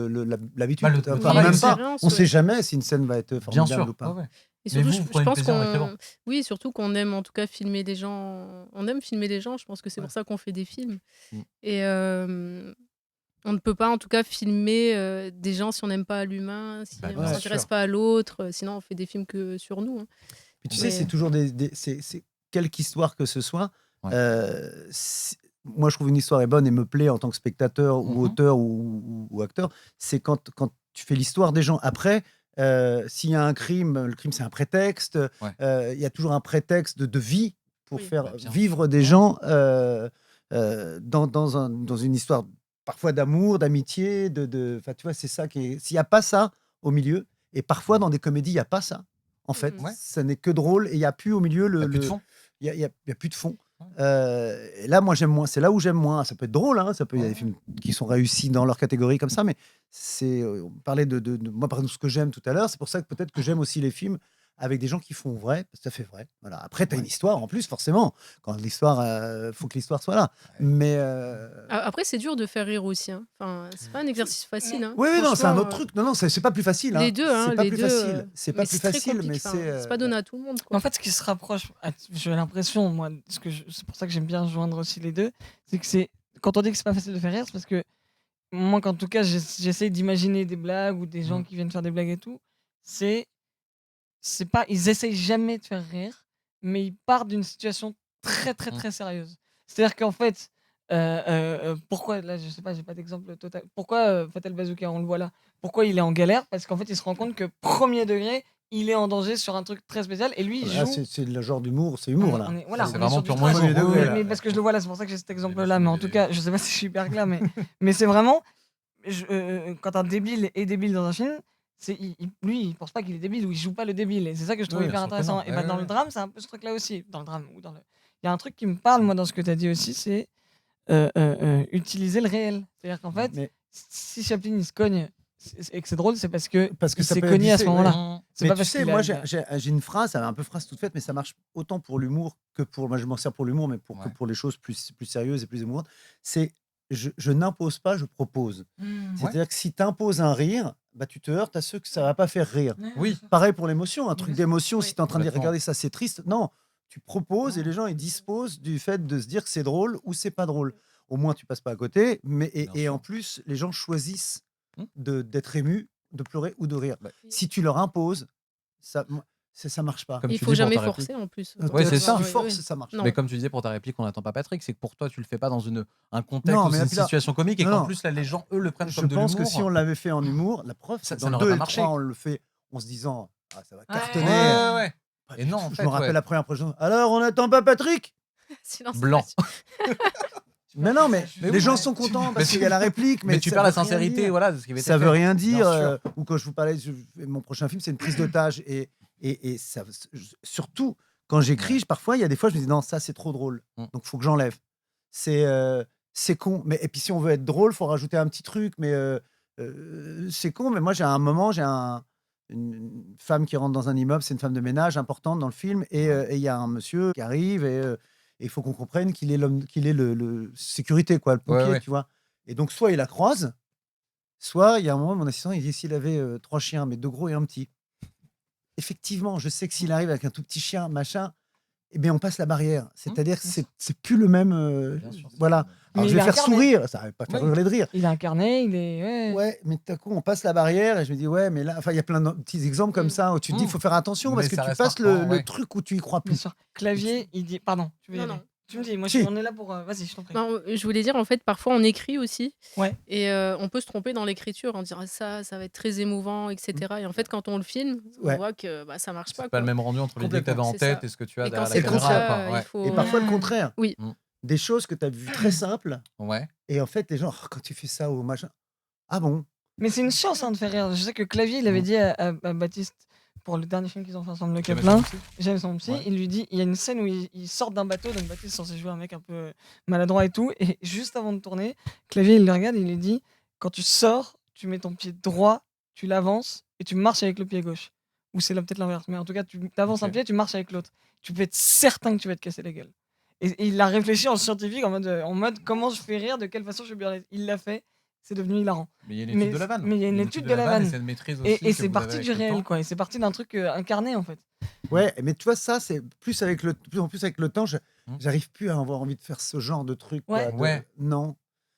l'habitude. Bah, le Enfin, travail même aussi. pas. L'expérience, On sait ouais. jamais si une scène va être Bien formidable sûr. ou pas. ouais. Et Mais surtout, vous, je vous prenez pense plaisir en écrivant. qu'on. Oui, surtout qu'on aime en tout cas filmer des gens. On aime filmer des gens, je pense que c'est pour ça qu'on fait des films. Mm. Et on ne peut pas en tout cas filmer des gens si on n'aime pas l'humain, si Bah, on ne bien s'intéresse sûr. pas à l'autre. Sinon, on fait des films que sur nous. Hein. Puis tu sais, Mais- c'est toujours c'est quelque histoire que ce soit. Ouais. Moi, je trouve une histoire est bonne et me plaît en tant que spectateur ou Mhm. auteur ou acteur. C'est quand tu fais l'histoire des gens. Après, s'il y a un crime, le crime, c'est un prétexte. Ouais. Il y a toujours un prétexte de vie pour Oui. faire Bah, bien vivre des gens dans une histoire parfois d'amour, d'amitié. Enfin, tu vois, c'est ça qui est. S'il n'y a pas ça au milieu, et parfois dans des comédies, il n'y a pas ça. En fait, Mhm. Ouais. ça n'est que drôle et il n'y a plus au milieu Il y a plus de fond. il y a plus de fond. Ouais. Et là, moi, j'aime moins. C'est là où j'aime moins. Ça peut être drôle, hein, il y a Ouais. des films qui sont réussis dans leur catégorie comme ça, mais on parlait moi, par exemple, ce que j'aime tout à l'heure. C'est pour ça que peut-être que j'aime aussi les films avec des gens qui font vrai, parce que ça fait vrai. Voilà. Après, tu as une histoire en plus, forcément. Quand l'histoire, faut que l'histoire soit là. Mais Après, c'est dur de faire rire aussi. Hein. Enfin, c'est pas un exercice facile. Hein. oui, non, c'est un Franchement, autre truc. Non, c'est pas plus facile. Les deux, hein, c'est pas les plus deux. facile. C'est pas mais plus très facile, compliqué, mais enfin, c'est. c'est pas donné à tout le monde. En Quoi. fait, ce qui se rapproche, j'ai l'impression, moi, c'est pour ça que j'aime bien joindre aussi les deux, c'est que quand on dit que c'est pas facile de faire rire, c'est parce que moi, en tout cas, j'essaie d'imaginer des blagues ou des gens qui viennent faire des blagues et tout. C'est pas, ils essayent jamais de faire rire, mais ils partent d'une situation très très très sérieuse. C'est-à-dire qu'en fait, Pourquoi, là, je sais pas, j'ai pas d'exemple total. Pourquoi Fatal Bazooka, on le voit là? Pourquoi il est en galère? Parce qu'en fait, il se rend compte que premier degré, il est en danger sur un truc très spécial et lui, il Là, joue. c'est le genre d'humour, c'est humour là. Voilà, c'est on est vraiment sur du purement trash. humour. Oui, Oui, mais oui. parce que je le vois là, c'est pour ça que j'ai cet Mais exemple-là. Mais en tout cas, je sais pas si je suis hyper clair, mais c'est vraiment. Quand un débile est débile dans un film, lui, il pense pas qu'il est débile ou il joue pas le débile. Et c'est ça que je trouve Oui, bien hyper sûr que intéressant. non. Et Ouais, dans ouais, le ouais. drame, c'est un peu ce truc-là aussi. Dans le drame ou dans le. Il y a un truc qui me parle, moi, dans ce que tu as dit aussi, c'est utiliser le réel. C'est-à-dire qu'en fait, Mais si Chaplin il se cogne et que c'est drôle, c'est parce que il ça s'est peut cogné à ce visser, ouais. moment-là. C'est Mais pas tu parce sais, qu'il moi a. j'ai une phrase, un peu phrase toute faite, mais ça marche autant pour l'humour que pour. Moi je m'en sers pour l'humour, mais que Ouais. pour les choses plus sérieuses et plus émouvantes. C'est je n'impose pas, je propose. C'est-à-dire que si tu imposes un rire, bah, tu te heurtes à ceux que ça va pas faire rire. Oui. Pareil pour l'émotion, un truc d'émotion, Oui. si tu es en train de dire Complètement. regarder ça, c'est triste. Non, tu proposes et les gens ils disposent du fait de se dire que c'est drôle ou c'est pas drôle. Au moins tu passes pas à côté, mais Bien et en sûr. plus les gens choisissent Hmm. d'être émus, de pleurer ou de rire. Bah, Si tu leur imposes, ça marche pas. Comme Il tu faut dis pour jamais ta réplique. forcer en plus. Ouais, c'est Si ça. tu Oui, forces, oui. ça marche. Non. Mais comme tu disais pour ta réplique, on n'attend pas Patrick, c'est que pour toi, tu le fais pas dans un contexte Non, où mais c'est une puis là- situation comique et non, qu'en non. plus, là, les gens, eux, le prennent Je comme de pense que l'humour. si on l'avait fait en humour, la preuve, c'est Ça que dans le n'aurait 2 pas et le marché. 3, on le fait en se disant ça va Ouais. cartonner. Ouais, ouais. Pas Et du non, tout. en Je fait, me rappelle ouais. la première projection. Alors, on n'attend pas Patrick. Silence Blanc. Mais non, mais Mais les oui, gens ouais. sont contents Mais parce qu'il y a la réplique. Mais tu ça perds la veut rien sincérité, dire. voilà, de ce qui avait été Ça fait. veut rien Bien dire. sûr. Ou quand je vous parlais, mon prochain film, c'est une prise d'otage. Et ça, surtout, quand j'écris, Ouais. parfois, il y a des fois, je me dis non, ça, c'est trop drôle. Mm. Donc, il faut que j'enlève. C'est con. Et puis, si on veut être drôle, il faut rajouter un petit truc. Mais c'est con. Mais moi, j'ai une femme qui rentre dans un immeuble, c'est une femme de ménage importante dans le film. Et il y a un monsieur qui arrive et il faut qu'on comprenne qu'il est le sécurité, quoi, le pompier, Ouais. tu vois. Et donc, soit il la croise, soit il y a un moment, mon assistant, il dit s'il avait 3 chiens, mais 2 gros et un petit. Effectivement, je sais que s'il arrive avec un tout petit chien, machin, eh bien, on passe la barrière. C'est-à-dire que c'est plus le même. Bien sûr, c'est Voilà. Mais Alors, je il vais a faire incarné. sourire, ça va pas faire Oui. hurler de rire. Il est incarné, il est. Ouais. Ouais, mais tout à coup, on passe la barrière et je me dis, ouais, mais là, enfin, il y a plein de petits exemples comme ça où tu te dis, il faut faire attention Mais parce que ça tu reste passes marquant, le ouais. truc où tu y crois Bien plus. sûr. Clavier, il dit. Pardon, tu veux y Non, aller. non. Tu me dis, moi, Si. on est là pour. Vas-y, je t'en prie. Non, je voulais dire, en fait, parfois on écrit aussi. Ouais. Et on peut se tromper dans l'écriture en disant ça va être très émouvant, etc. Et en fait, quand on le filme, Ouais. on voit que ça marche pas. C'est pas le quoi. même rendu entre l'idée que tu avais en C'est tête ça. et ce que tu as Et derrière quand la c'est caméra. comme ça, quoi. il Ouais. faut. Et parfois le contraire. Oui. Des choses que tu as vues très simples Ouais. et en fait, les gens, oh, quand tu fais ça ou machin. Ah bon? Mais c'est une chance de faire rire. Je sais que Clavier, il avait dit à Baptiste, pour le dernier film qu'ils ont fait ensemble, Le J'avais Caplin, senti. j'aime son psy, Ouais. il lui dit, il y a une scène où ils sortent d'un bateau, donc Baptiste est censé jouer un mec un peu maladroit et tout, et juste avant de tourner, Clavier, il le regarde et il lui dit, quand tu sors, tu mets ton pied droit, tu l'avances, et tu marches avec le pied gauche. Ou c'est là peut-être l'inverse, mais en tout cas, tu avances un Ok. pied, tu marches avec l'autre. Tu peux être certain que tu vas te casser la gueule. Et il a réfléchi en scientifique, en mode comment je fais rire, de quelle façon je fais bien rire. Il l'a fait, c'est devenu hilarant. Mais il y a une étude Mais de la vanne. mais il y a une étude de la et vanne. c'est une maîtrise aussi. Et que c'est vous parti avez du avec le réel, temps. quoi. Et c'est parti d'un truc incarné, en fait. Ouais, mais tu vois, ça, c'est plus en plus avec le temps, Hmm. j'arrive plus à avoir envie de faire ce genre de truc. Ouais. Quoi, de- Ouais. Non.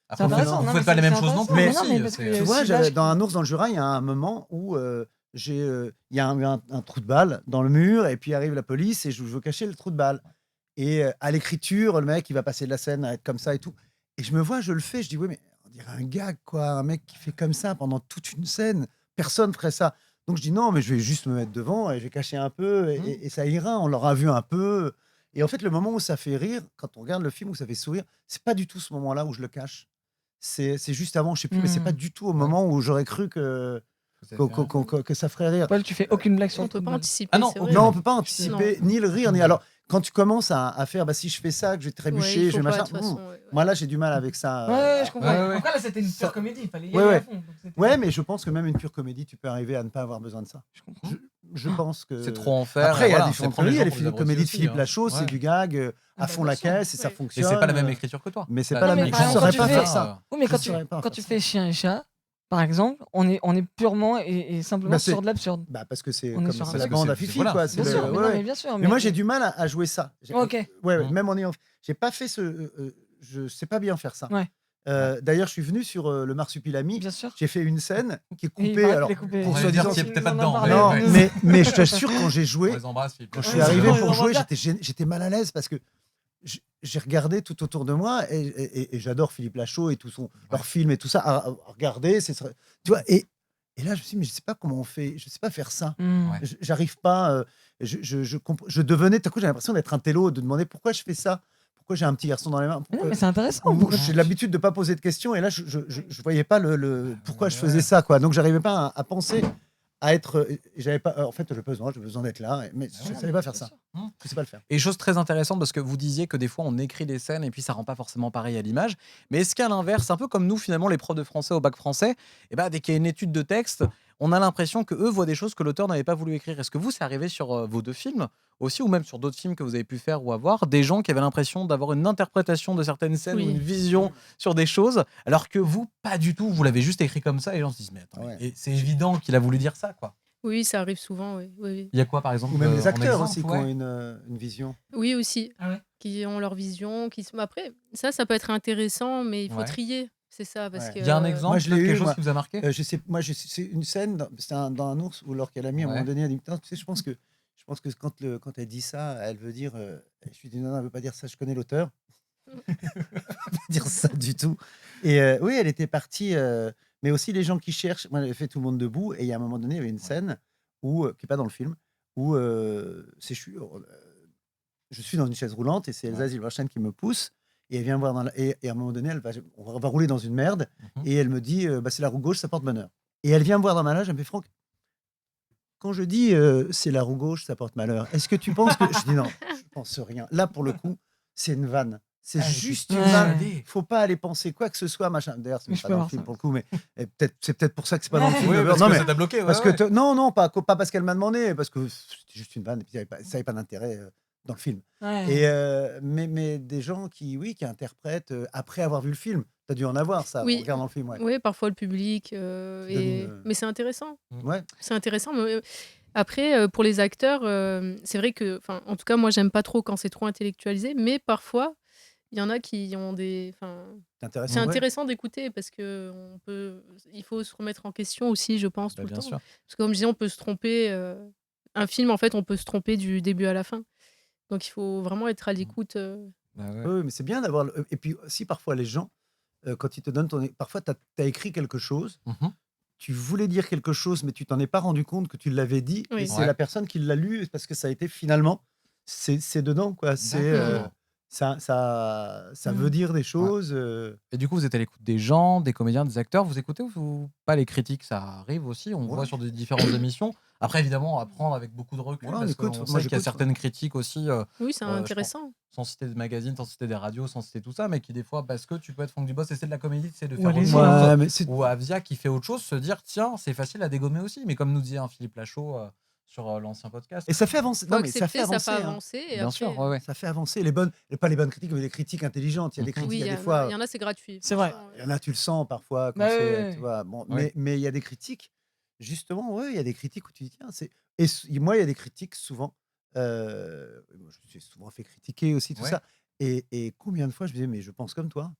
Après, C'est intéressant, vous non, faites mais pas les c'est mêmes choses non intéressant. plus. Mais non, aussi, mais parce c'est- que Tu Euh, vois, Soulage dans qui- Un ours dans le Jura, il y a un moment où il y a un trou de balle dans le mur, et puis arrive la police, et je veux cacher le trou de balle. Et à l'écriture, le mec, il va passer de la scène à être comme ça et tout. Et je me vois, je le fais, je dis, oui, mais on dirait un gag, quoi. Un mec qui fait comme ça pendant toute une scène. Personne ferait ça. Donc je dis, non, mais je vais juste me mettre devant et je vais cacher un peu, et ça ira. On l'aura vu un peu. Et en fait, le moment où ça fait rire, quand on regarde le film où ça fait sourire, c'est pas du tout ce moment-là où je le cache. C'est juste avant, je sais plus, mais c'est pas du tout au moment où j'aurais cru que ça ferait rire. Paul, tu fais aucune blague sur On le peut trou de pas balle. anticiper. Ah non, c'est ok. vrai. Non, on peut pas anticiper ni le rire, ni. Non. Alors, quand tu commences à faire, bah, si je fais ça, que je vais Ouais, trébucher, il je faut vais pas, machin. de toute façon, ouais. Moi, là, j'ai du mal avec ça. Ouais, je comprends. ouais, ouais. Après, là, c'était une Ça- pure comédie. Il fallait y Ouais, aller ouais. à fond. Donc c'était- Ouais, mais je pense que même une pure comédie, tu peux arriver à ne pas avoir besoin de ça. Je comprends. Je pense que. C'est trop en faire. Après, il y a voilà, différentes c'est prendre comédies. Il y a gens pour les les comédies de abrutis Philippe aussi, Lachaud, hein. c'est du gag Ah à bah, fond bien la sûr. caisse, et ça Ouais. Et fonctionne. c'est pas la même écriture que toi. Mais c'est Ça, pas la Non, même. mais Je par ne exemple, saurais quand pas tu faire fais- ça. Oui, mais Je saurais pas quand faire tu ça. fais chien et chat, par exemple, on est purement et simplement Bah, c'est- sur de l'absurde. Bah, parce que c'est On est comme sur un c'est la truc. bande à C'est- Fifi, voilà, quoi. c'est- c'est Bien le- sûr, mais ouais, non, ouais. mais bien sûr. Mais moi, j'ai du mal à jouer ça. Ok. Ouais, Mm. même en ayant. J'ai pas fait ce. Je sais pas bien faire ça. Ouais. D'ailleurs, je suis venu sur le Marsupilami. Bien sûr. J'ai fait une scène qui est Et il coupée. paraît Alors, qu'il est coupé. pour On va soi-disant, dire qu'il y a peut-être pas dedans. non, ouais. mais je t'assure, quand j'ai On joué, les embrasse, Philippe. quand je Ouais, suis c'est arrivé bon, pour ils jouer, embrassent j'étais mal à l'aise parce que j'ai regardé tout autour de moi et j'adore Philippe Lachaud et leurs films et tout ça. À regarder, tu vois. Et là, je me suis dit, mais je sais pas comment on fait. Je sais pas faire ça. Mm. Ouais. J'arrive pas. Je devenais, tout à coup, j'ai l'impression d'être un télo, de demander pourquoi je fais ça. Pourquoi j'ai un petit garçon dans les mains. Ouais, mais c'est intéressant. Ou pourquoi j'ai tu- l'habitude de pas poser de questions et là je voyais pas pourquoi je faisais ça, quoi. Donc j'arrivais pas à penser à être j'avais pas en fait j'ai besoin d'être là, mais je savais pas faire ça. Mmh. Je sais pas le faire. Et chose très intéressante, parce que vous disiez que des fois on écrit des scènes et puis ça rend pas forcément pareil à l'image. Mais est-ce qu'à l'inverse, un peu comme nous finalement les profs de français au bac français, et ben, dès qu'il y a une étude de texte, on a l'impression que eux voient des choses que l'auteur n'avait pas voulu écrire. Est-ce que vous, c'est arrivé sur vos 2 films aussi, ou même sur d'autres films que vous avez pu faire ou avoir, des gens qui avaient l'impression d'avoir une interprétation de certaines scènes ou Oui. une vision sur des choses, alors que vous, pas du tout, vous l'avez juste écrit comme ça et les gens se disent mais attends, Ouais. et c'est évident qu'il a voulu dire ça, quoi. Oui, ça arrive souvent, oui. Oui, Il y a quoi par exemple Ou même les en acteurs exemple, aussi qui ouais ont une vision. oui aussi, Ah ouais. qui ont leur vision, Après, ça peut être intéressant, mais il faut Ouais. trier, c'est ça, parce Ouais. que... Il y a un exemple, Moi, je l'ai peut-être eu, quelque chose moi. qui vous a marqué Je sais, moi, c'est une scène, dans un ours où Laure Calamy, à un Ouais. moment donné, elle dit, putain, tu sais, je pense que quand elle dit ça, elle veut dire, je lui dis, non, elle veut pas dire ça, je connais l'auteur. Elle veut pas dire ça du tout. Et oui, elle était partie, mais aussi les gens qui cherchent. Moi, j'avais fait Tout le monde debout, et il y a un moment donné, il y avait une scène qui est pas dans le film, où je suis dans une chaise roulante et c'est Elsa Ouais. Zilberstein qui me pousse. Et elle vient me voir et à un moment donné, on va rouler dans une merde. Mhm. Et elle me dit, bah, c'est la roue gauche, ça porte bonheur. Et elle vient me voir dans ma loge, elle me fait, Franck, quand je dis c'est la roue gauche, ça porte malheur, est-ce que tu penses que. Je dis non, je pense rien. Là, pour le coup, c'est une vanne. C'est Ah, elle était juste une Ouais. vanne. persuadée. Faut pas aller penser quoi que ce soit, machin. D'ailleurs, c'est Mais même je pas peux dans le voir film ça. pour le coup, mais c'est peut-être pour ça que c'est pas dans le film. Oui, mais parce non, que mais ça t'a bloqué. Ouais, parce ouais. que non, pas parce qu'elle m'a demandé, parce que c'était juste une vanne et puis ça avait pas d'intérêt dans le film. Ouais. Et mais des gens qui interprètent après avoir vu le film. T'as dû en avoir ça en Oui, regardant le film, ouais. oui, parfois le public. Qui donne Mais c'est intéressant. Ouais. C'est intéressant. Mais, après, pour les acteurs, c'est vrai que, en tout cas, moi, j'aime pas trop quand c'est trop intellectualisé, mais parfois, il y en a qui ont des. C'est intéressant. C'est ouais. intéressant d'écouter parce que il faut se remettre en question aussi, je pense, Bah, tout le bien temps. sûr. Parce que comme je disais, on peut se tromper. Un film, en fait, on peut se tromper du début à la fin. Donc, il faut vraiment être à l'écoute. Bah, ouais. Oui, mais c'est bien d'avoir. Et puis aussi, parfois, les gens, quand ils te donnent Parfois, tu as écrit quelque chose, Mhm. tu voulais dire quelque chose, mais tu t'en es pas rendu compte que tu l'avais dit. Oui. Et c'est Ouais. la personne qui l'a lu parce que ça a été finalement. C'est dedans, quoi. D'accord. Ça veut dire des choses. Et du coup, vous êtes à l'écoute des gens, des comédiens, des acteurs. Vous écoutez ou pas les critiques? Ça arrive aussi. On Ouais. voit sur des différentes émissions. Après, évidemment, à prendre avec beaucoup de recul. Ouais, on parce écoute. qu'on Moi, sait qu'il y a j'écoute. certaines critiques aussi, Oui, c'est je pense, intéressant. sans citer des magazines, sans citer des radios, sans citer tout ça, mais qui des fois, parce que tu peux être Franck Dubosc et c'est de la comédie, c'est de Ou faire autre allez-y. chose. Ouais, mais c'est. Ou Avia qui fait autre chose, se dire tiens, c'est facile à dégommer aussi. Mais comme nous disait Philippe Lachaud sur l'ancien podcast. Et ça fait avancer. Faut Non, mais ça fait accepter, ça avancer. fait hein. avancer. Et Bien après, sûr, ouais, ouais. Ça fait avancer. Pas les bonnes critiques, mais les critiques intelligentes. Il y a des Mhm. critiques, Oui, il y a des fois. il y en a, c'est gratuit. C'est vrai. Franchement, Il y en a, tu le sens parfois quand Bah c'est, ouais, tu ouais. vois. Bon, Ouais. mais il y a des critiques, justement, ouais, il y a des critiques où tu dis, tiens, moi, il y a des critiques souvent. Moi, je suis souvent fait critiquer aussi, tout Ouais. ça. Et combien de fois je me disais, mais je pense comme toi.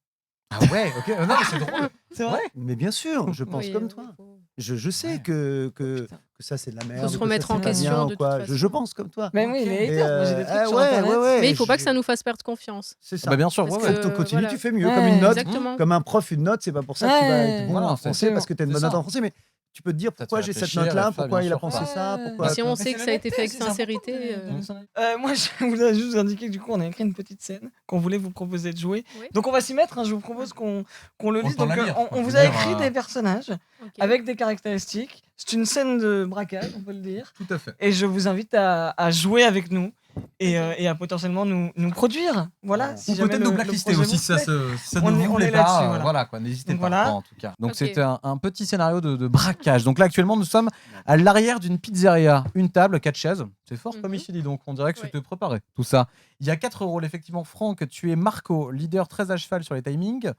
Ah ouais, ok. Non, mais c'est drôle. C'est vrai. Ouais. Mais bien sûr, je pense oui, comme oui, toi. faut- Je sais Ouais. que Putain. ça, c'est de la merde. Faut se ou que remettre ça, en c'est pas question bien, de ou quoi. toute Je façon. pense comme toi. Ben oui, les Et, haters. Moi, j'ai des trucs sur ouais, Internet. ouais, Mais il faut pas que je- ça nous fasse perdre confiance. C'est ça. Ah bah bien sûr, Parce ouais, ouais. que- Faut continue, voilà. tu fais mieux. Ouais, Comme une note, Exactement. comme un prof, une note, c'est pas pour ça que tu vas être bon Voilà, en c'est français sûr, parce que tu as une c'est bonne note ça. en français, mais tu peux te dire Ça te pourquoi fait j'ai cette réfléchir et note-là, ça, pourquoi bien il a sûr. pensé Ouais. ça, pourquoi. Mais si on Mais sait c'est que ça a été fait avec l'honnêteté, c'est sincérité, important de donner son avis. Moi, je voulais juste vous indiquer que du coup, on a écrit une petite scène qu'on voulait vous proposer de jouer. Oui. Donc, on va s'y mettre. Hein, je vous propose qu'on le On lise. peut Donc, la lire, on quoi. vous Je a veux dire, écrit des personnages Ok. avec des caractéristiques. C'est une scène de braquage, on peut le dire. Tout à fait. Et je vous invite à jouer avec nous et, Ok. et à potentiellement nous produire. Voilà. Voilà. Si Ou jamais peut-être le- nous le blacklister projet aussi vous si ça plaît. ça On ne est- vous on plaît est pas. là-dessus, voilà. Voilà quoi, n'hésitez Donc pas voilà. en tout cas. Donc Ok. c'était un petit scénario de braquage. Donc là actuellement nous sommes à l'arrière d'une pizzeria, une table, 4 chaises. C'est fort comme Mhm. ici, dis donc. On dirait que Ouais. c'était préparé. Tout ça. Il y a 4 rôles effectivement. Franck, tu es Marco, leader très à cheval sur les timings.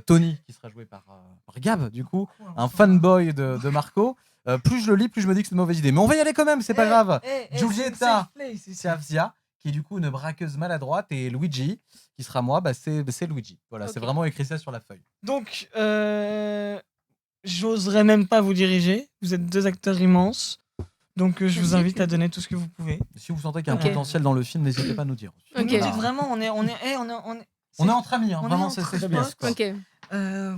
Tony qui sera joué par Gab du coup, un fanboy de Marco. Plus je le lis, plus je me dis que c'est une mauvaise idée. Mais on va y aller quand même, c'est pas grave. Giulietta, c'est Avzia, qui est du coup une braqueuse maladroite, et Luigi, qui sera moi, bah c'est Luigi. Voilà, c'est Ok. vraiment écrit ça sur la feuille. Donc, j'oserais même pas vous diriger. Vous êtes deux acteurs immenses. Donc je vous Merci. invite à donner tout ce que vous pouvez. Si vous sentez qu'il y a un Ok. potentiel dans le film, n'hésitez pas à nous dire. Ok. Vous dites vraiment, on est, On est entre amis, hein, on est vraiment, entre c'est bien. potes. quoi. Ok.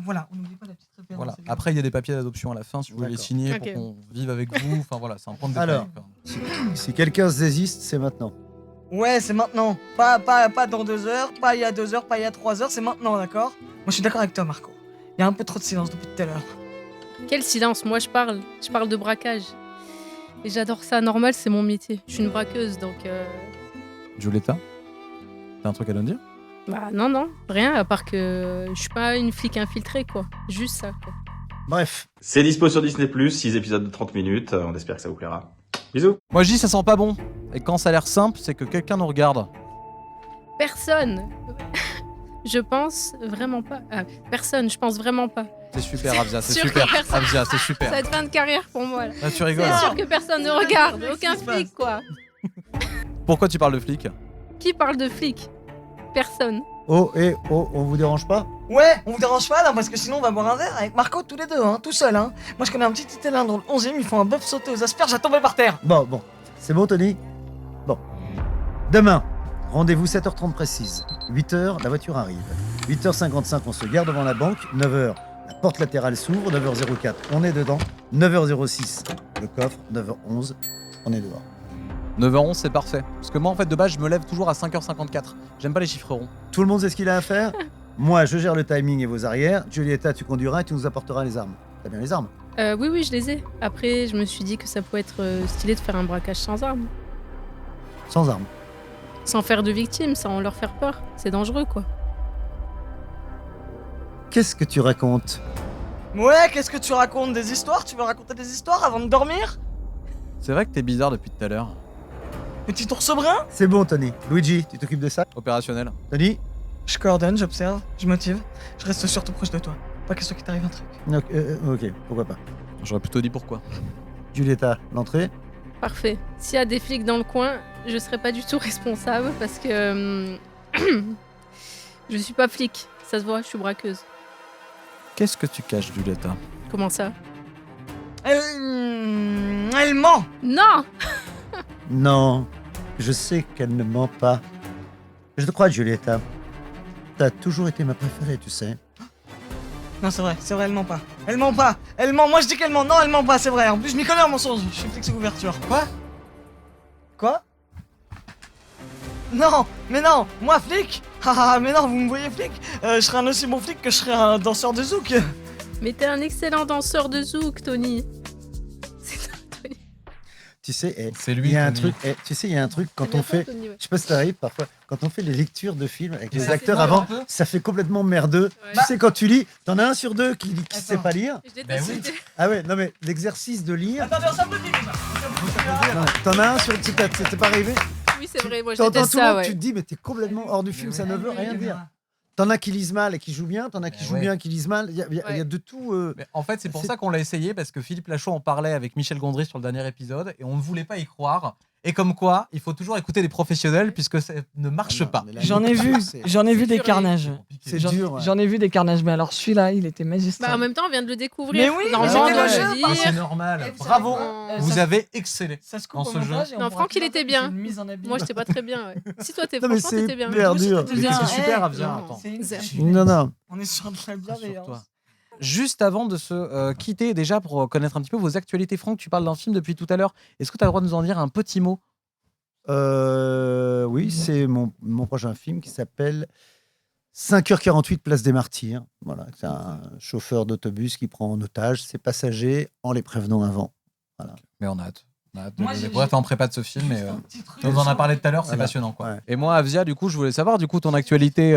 Voilà, on n'oublie pas la petite référence. Voilà. évidemment. Après, il y a des papiers d'adoption à la fin si vous voulez les D'accord. signer Ok. pour qu'on vive avec vous. Enfin voilà, c'est un point de détail. Alors. quoi. Si quelqu'un se désiste, c'est maintenant. Ouais, c'est maintenant. Pas dans 2 heures, pas il y a 2 heures, pas il y a 3 heures, c'est maintenant, d'accord? Moi, je suis d'accord avec toi, Marco. Il y a un peu trop de silence depuis tout à l'heure. Quel silence, moi je parle de braquage. Et j'adore ça, normal, c'est mon métier. Je suis une braqueuse, donc... Giulietta, t'as un truc à nous dire? Bah non, rien, à part que je suis pas une flic infiltrée, quoi. Juste ça, quoi. Bref, C'est dispo sur Disney+, 6 épisodes de 30 minutes, on espère que ça vous plaira. Bisous. Moi je dis ça sent pas bon. Et quand ça a l'air simple, c'est que quelqu'un nous regarde. Personne Je pense vraiment pas. Personne, je pense vraiment pas. C'est super, Avzia, c'est Sûr que super. personne- Avzia, c'est Ça super. va être fin de carrière pour moi, là. Là, tu rigoles. C'est sûr que personne ne regarde, Qu'est-ce aucun qui se passe flic, quoi. Pourquoi tu parles de flic? Qui parle de flic? Personne. oh, on vous dérange pas? Ouais, on vous dérange pas, là, parce que sinon on va boire un verre avec Marco tous les deux, hein, tout seul, hein. Moi, je connais un petit Italien dans le 11e, ils font un bœuf sauté aux asperges à tomber par terre. Bon. C'est bon, Tony? Bon. Demain, rendez-vous 7h30 précise. 8h, la voiture arrive. 8h55, on se gare devant la banque. 9h, la porte latérale s'ouvre. 9h04, on est dedans. 9h06, le coffre. 9h11, on est dehors. 9h11, c'est parfait. Parce que moi, en fait, de base, je me lève toujours à 5h54. J'aime pas les chiffres ronds. Tout le monde sait ce qu'il a à faire? Moi, je gère le timing et vos arrières. Giulietta, tu conduiras et tu nous apporteras les armes. T'as bien les armes? Oui, je les ai. Après, je me suis dit que ça pouvait être stylé de faire un braquage sans armes. Sans armes. Sans faire de victimes, sans leur faire peur. C'est dangereux, quoi. Qu'est-ce que tu racontes? Ouais, qu'est-ce que tu racontes? Des histoires? Tu veux raconter des histoires avant de dormir? C'est vrai que t'es bizarre depuis tout à l'heure. Petit ours brun? C'est bon, Tony. Luigi, tu t'occupes de ça? Opérationnel. Tony? Je coordonne, j'observe, je motive, je reste surtout proche de toi. Pas question qu'il t'arrive un truc. Ok, pourquoi pas. J'aurais plutôt dit pourquoi. Giulietta, l'entrée? Parfait. S'il y a des flics dans le coin, je serai pas du tout responsable parce que je suis pas flic. Ça se voit, je suis braqueuse. Qu'est-ce que tu caches, Giulietta? Comment ça? Elle ment! Non! Non, je sais qu'elle ne ment pas. Je te crois, Giulietta. T'as toujours été ma préférée, tu sais. Non, c'est vrai, elle ment pas. Elle ment pas! Elle ment, moi je dis qu'elle ment, non, elle ment pas, c'est vrai. En plus, je m'y connais en mensonge, je suis flic sous couverture. Quoi? Non, mais non, moi flic? Haha, mais non, vous me voyez flic? Je serais un aussi bon flic que je serais un danseur de zouk. Mais t'es un excellent danseur de zouk, Tony. C'est toi, Tony. Tu sais, C'est lui, il y a un Tony. truc. Tu sais, il y a un truc quand C'est bien on toi, fait. Tony, ouais. Je sais pas si ça arrive parfois. Quand on fait les lectures de films avec Et les ça acteurs fait mal un avant, peu. ça fait complètement merdeux. Ouais. Tu sais, quand tu lis, t'en as un sur deux qui sait Attends. pas lire. Je déteste Ben oui. l'idée. Ah ouais, non mais l'exercice de lire. Attendez, on s'applaudit déjà. Non, t'en as un sur. T'es pas arrivé? Oui, c'est vrai, moi je T'entends déteste tout le ça, monde, ouais. tu te dis, mais t'es complètement hors du film, ça ne veut rien dire. T'en as qui lisent mal et qui jouent bien, t'en as qui Mais jouent ouais. bien, qui lisent mal. Il y a de tout. Mais en fait, c'est pour C'est- ça qu'on l'a essayé, parce que Philippe Lachaud en parlait avec Michel Gondry sur le dernier épisode, et on ne voulait pas y croire. Et comme quoi, il faut toujours écouter les professionnels, puisque ça ne marche pas. J'en ai vu C'est des dur, carnages. C'est J'en- dur. Ouais. J'en ai vu des carnages, mais alors celui-là, il était magistral. Bah, en même temps, on vient de le découvrir. Mais oui, Normalement, mais on doit c'était le le jeu, dire. C'est normal. Et vous Bravo, savez, vous ça- avez excellé. Ça se dans coupe ce au jeu. montage et on Non, pourra Franck, il tout était mettre, bien. c'est une mise en abîme. Moi, j'étais pas très bien, ouais. Si toi, t'es Non, mais franchement, c'est t'étais bien. hyper dur. Toi, Mais t'étais c'est bien. super, Eh, Avzia, non, attends. c'est une- Zéro. Non. On est sur de la bienveillance. Rassure-toi. Juste avant de se quitter, déjà pour connaître un petit peu vos actualités, Franck, tu parles d'un film depuis tout à l'heure. Est-ce que tu as le droit de nous en dire un petit mot? Oui, c'est mon prochain film qui s'appelle 5h48, place des Martyrs. Voilà, c'est un chauffeur d'autobus qui prend en otage ses passagers en les prévenant avant. Mais on a hâte. On a hâte de Moi, le j'ai- découvrir. T'es en prépa de ce film, et Juste un petit truc. tu nous en as parlé tout à l'heure, c'est Voilà. passionnant, quoi. Ouais. Et moi, Avzia, du coup, je voulais savoir, du coup, ton actualité.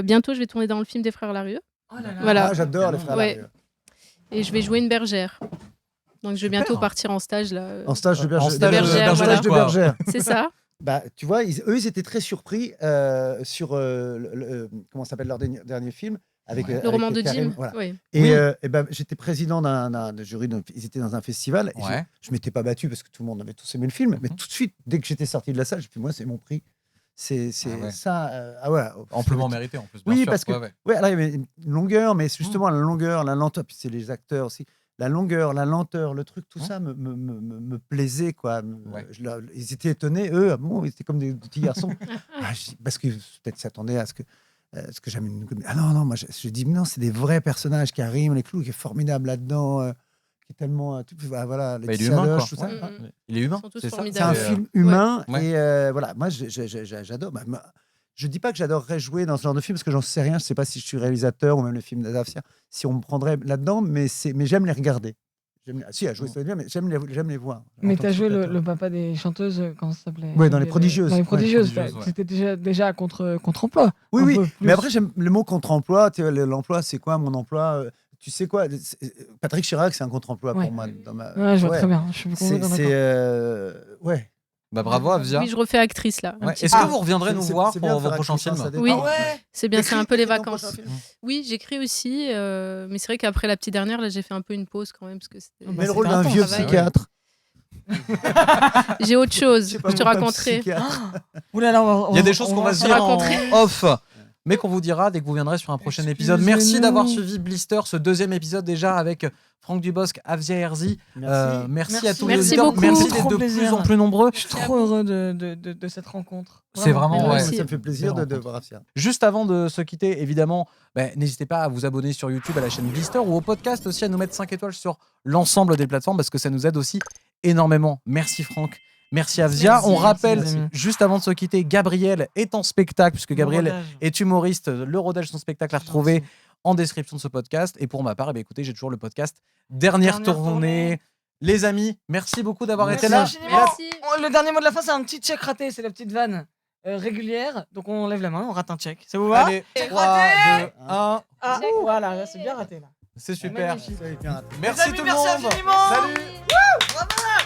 Bientôt, je vais tourner dans le film des Frères Larieux. Oh là là. Voilà. Ah, j'adore les frères. Ouais. Larieux. Et je vais jouer une bergère. Donc, je vais bientôt Super. partir en stage, là. En stage de En bergère. stage de bergère, Stage de voilà. bergère. C'est ça. Bah, tu vois, eux, ils étaient très surpris sur comment s'appelle leur dernier film avec Ouais. Le roman de Karim, Jim. voilà. Oui. Et, Oui. et ben, j'étais président d'un jury, ils étaient dans un festival. Et Ouais. je m'étais pas battu parce que tout le monde avait tous aimé le film, mais Mhm. tout de suite, dès que j'étais sorti de la salle, j'ai dit, moi, c'est mon prix. C'est Ah ouais. ça. Ah ouais. Amplement mérité, en plus. Bien Oui, sûr. parce que- Ouais, ouais. Ouais, alors il y avait une longueur, mais c'est justement la longueur, la lenteur, puis c'est les acteurs aussi. la longueur, la lenteur, le truc, tout Ouais. ça me plaisait, quoi. Ouais. Ils étaient étonnés, eux, ah bon, ils étaient comme des petits garçons. Parce que peut-être s'attendaient à ce que j'aime une... Ah non, non, moi je dis, mais non, c'est des vrais personnages. Karim Leclou qui est formidable là-dedans, qui est tellement... voilà, Il est Laetitia humain, Doche, quoi. tout ça. Ouais. Ah, Il est humain, Ils sont tous c'est ça. c'est formidables. un film humain Ouais. et voilà, moi j'adore. Je dis pas que j'adorerais jouer dans ce genre de film parce que j'en sais rien. Je sais pas si je suis réalisateur ou même le film d'Adafia, si on me prendrait là-dedans, mais j'aime les regarder. Si, à jouer, ça va bien, mais j'aime les voir. en Mais tant t'as que joué spectateur. le papa des chanteuses, comment ça s'appelait? Ouais, dans Les Prodigieuses. Dans Les Ouais, Prodigieuses. Prodigieuses, ouais. C'était déjà à contre-emploi. Oui, un oui. peu plus. Mais après, j'aime le mot contre-emploi. Tu vois, l'emploi, c'est quoi mon emploi Tu sais quoi Patrick Chirac, c'est un contre-emploi Ouais. pour moi. Dans ma... Ouais, je vois ouais. très bien. Je suis complètement d'accord. Ouais. Bah bravo Avzia. Oui, je refais actrice là. un Ouais. petit Est-ce peu. que vous reviendrez nous voir C'est pour bien de vos faire prochains actrice, hein, films ça détend. Oui. Ouais. C'est bien, c'est un peu les Écris ton vacances. prochain film. Oui, j'écris aussi, mais c'est vrai qu'après la petite dernière, là, j'ai fait un peu une pause quand même parce que c'était- Bah, Mais le c'est rôle d'un intense, vieux travail. psychiatre. j'ai autre chose. sais pas Je te pourquoi raconterai. psychiatre. Ouh là là, Il y a des choses qu'on va se dire en raconter. off, mais qu'on vous dira dès que vous viendrez sur un prochain épisode. Merci d'avoir suivi Blister, ce deuxième épisode déjà avec Franck Dubosc, Avzia Herzi. Merci à tous les Merci auditeurs. beaucoup. Merci Trop d'être de plaisir. plus en plus nombreux. Je suis trop heureux de cette rencontre. C'est vraiment, Moi ouais. aussi. Ça me fait plaisir Belle de rencontre. voir Afia. Juste avant de se quitter, évidemment, n'hésitez pas à vous abonner sur YouTube à la chaîne Blister ou au podcast aussi, à nous mettre 5 étoiles sur l'ensemble des plateformes parce que ça nous aide aussi énormément. Merci Franck. Merci Avzia. Merci, On rappelle, les amis. juste avant de se quitter, Gabriel est en spectacle puisque Gabriel est humoriste. Le rodage, son spectacle à retrouver en description de ce podcast. Et pour ma part, écoutez, j'ai toujours le podcast Dernière tournée. Les amis, merci beaucoup d'avoir Merci été là. infiniment. Merci. Le dernier mot de la fin, c'est un petit check raté. C'est la petite vanne régulière. Donc on lève la main, on rate un check. Ça vous va? Allez, Check 3, raté. 2, 1. Ah, voilà, là, c'est bien raté là. C'est super. Magnifique. Merci Les amis, tout le merci monde. infiniment. Salut. Bravo.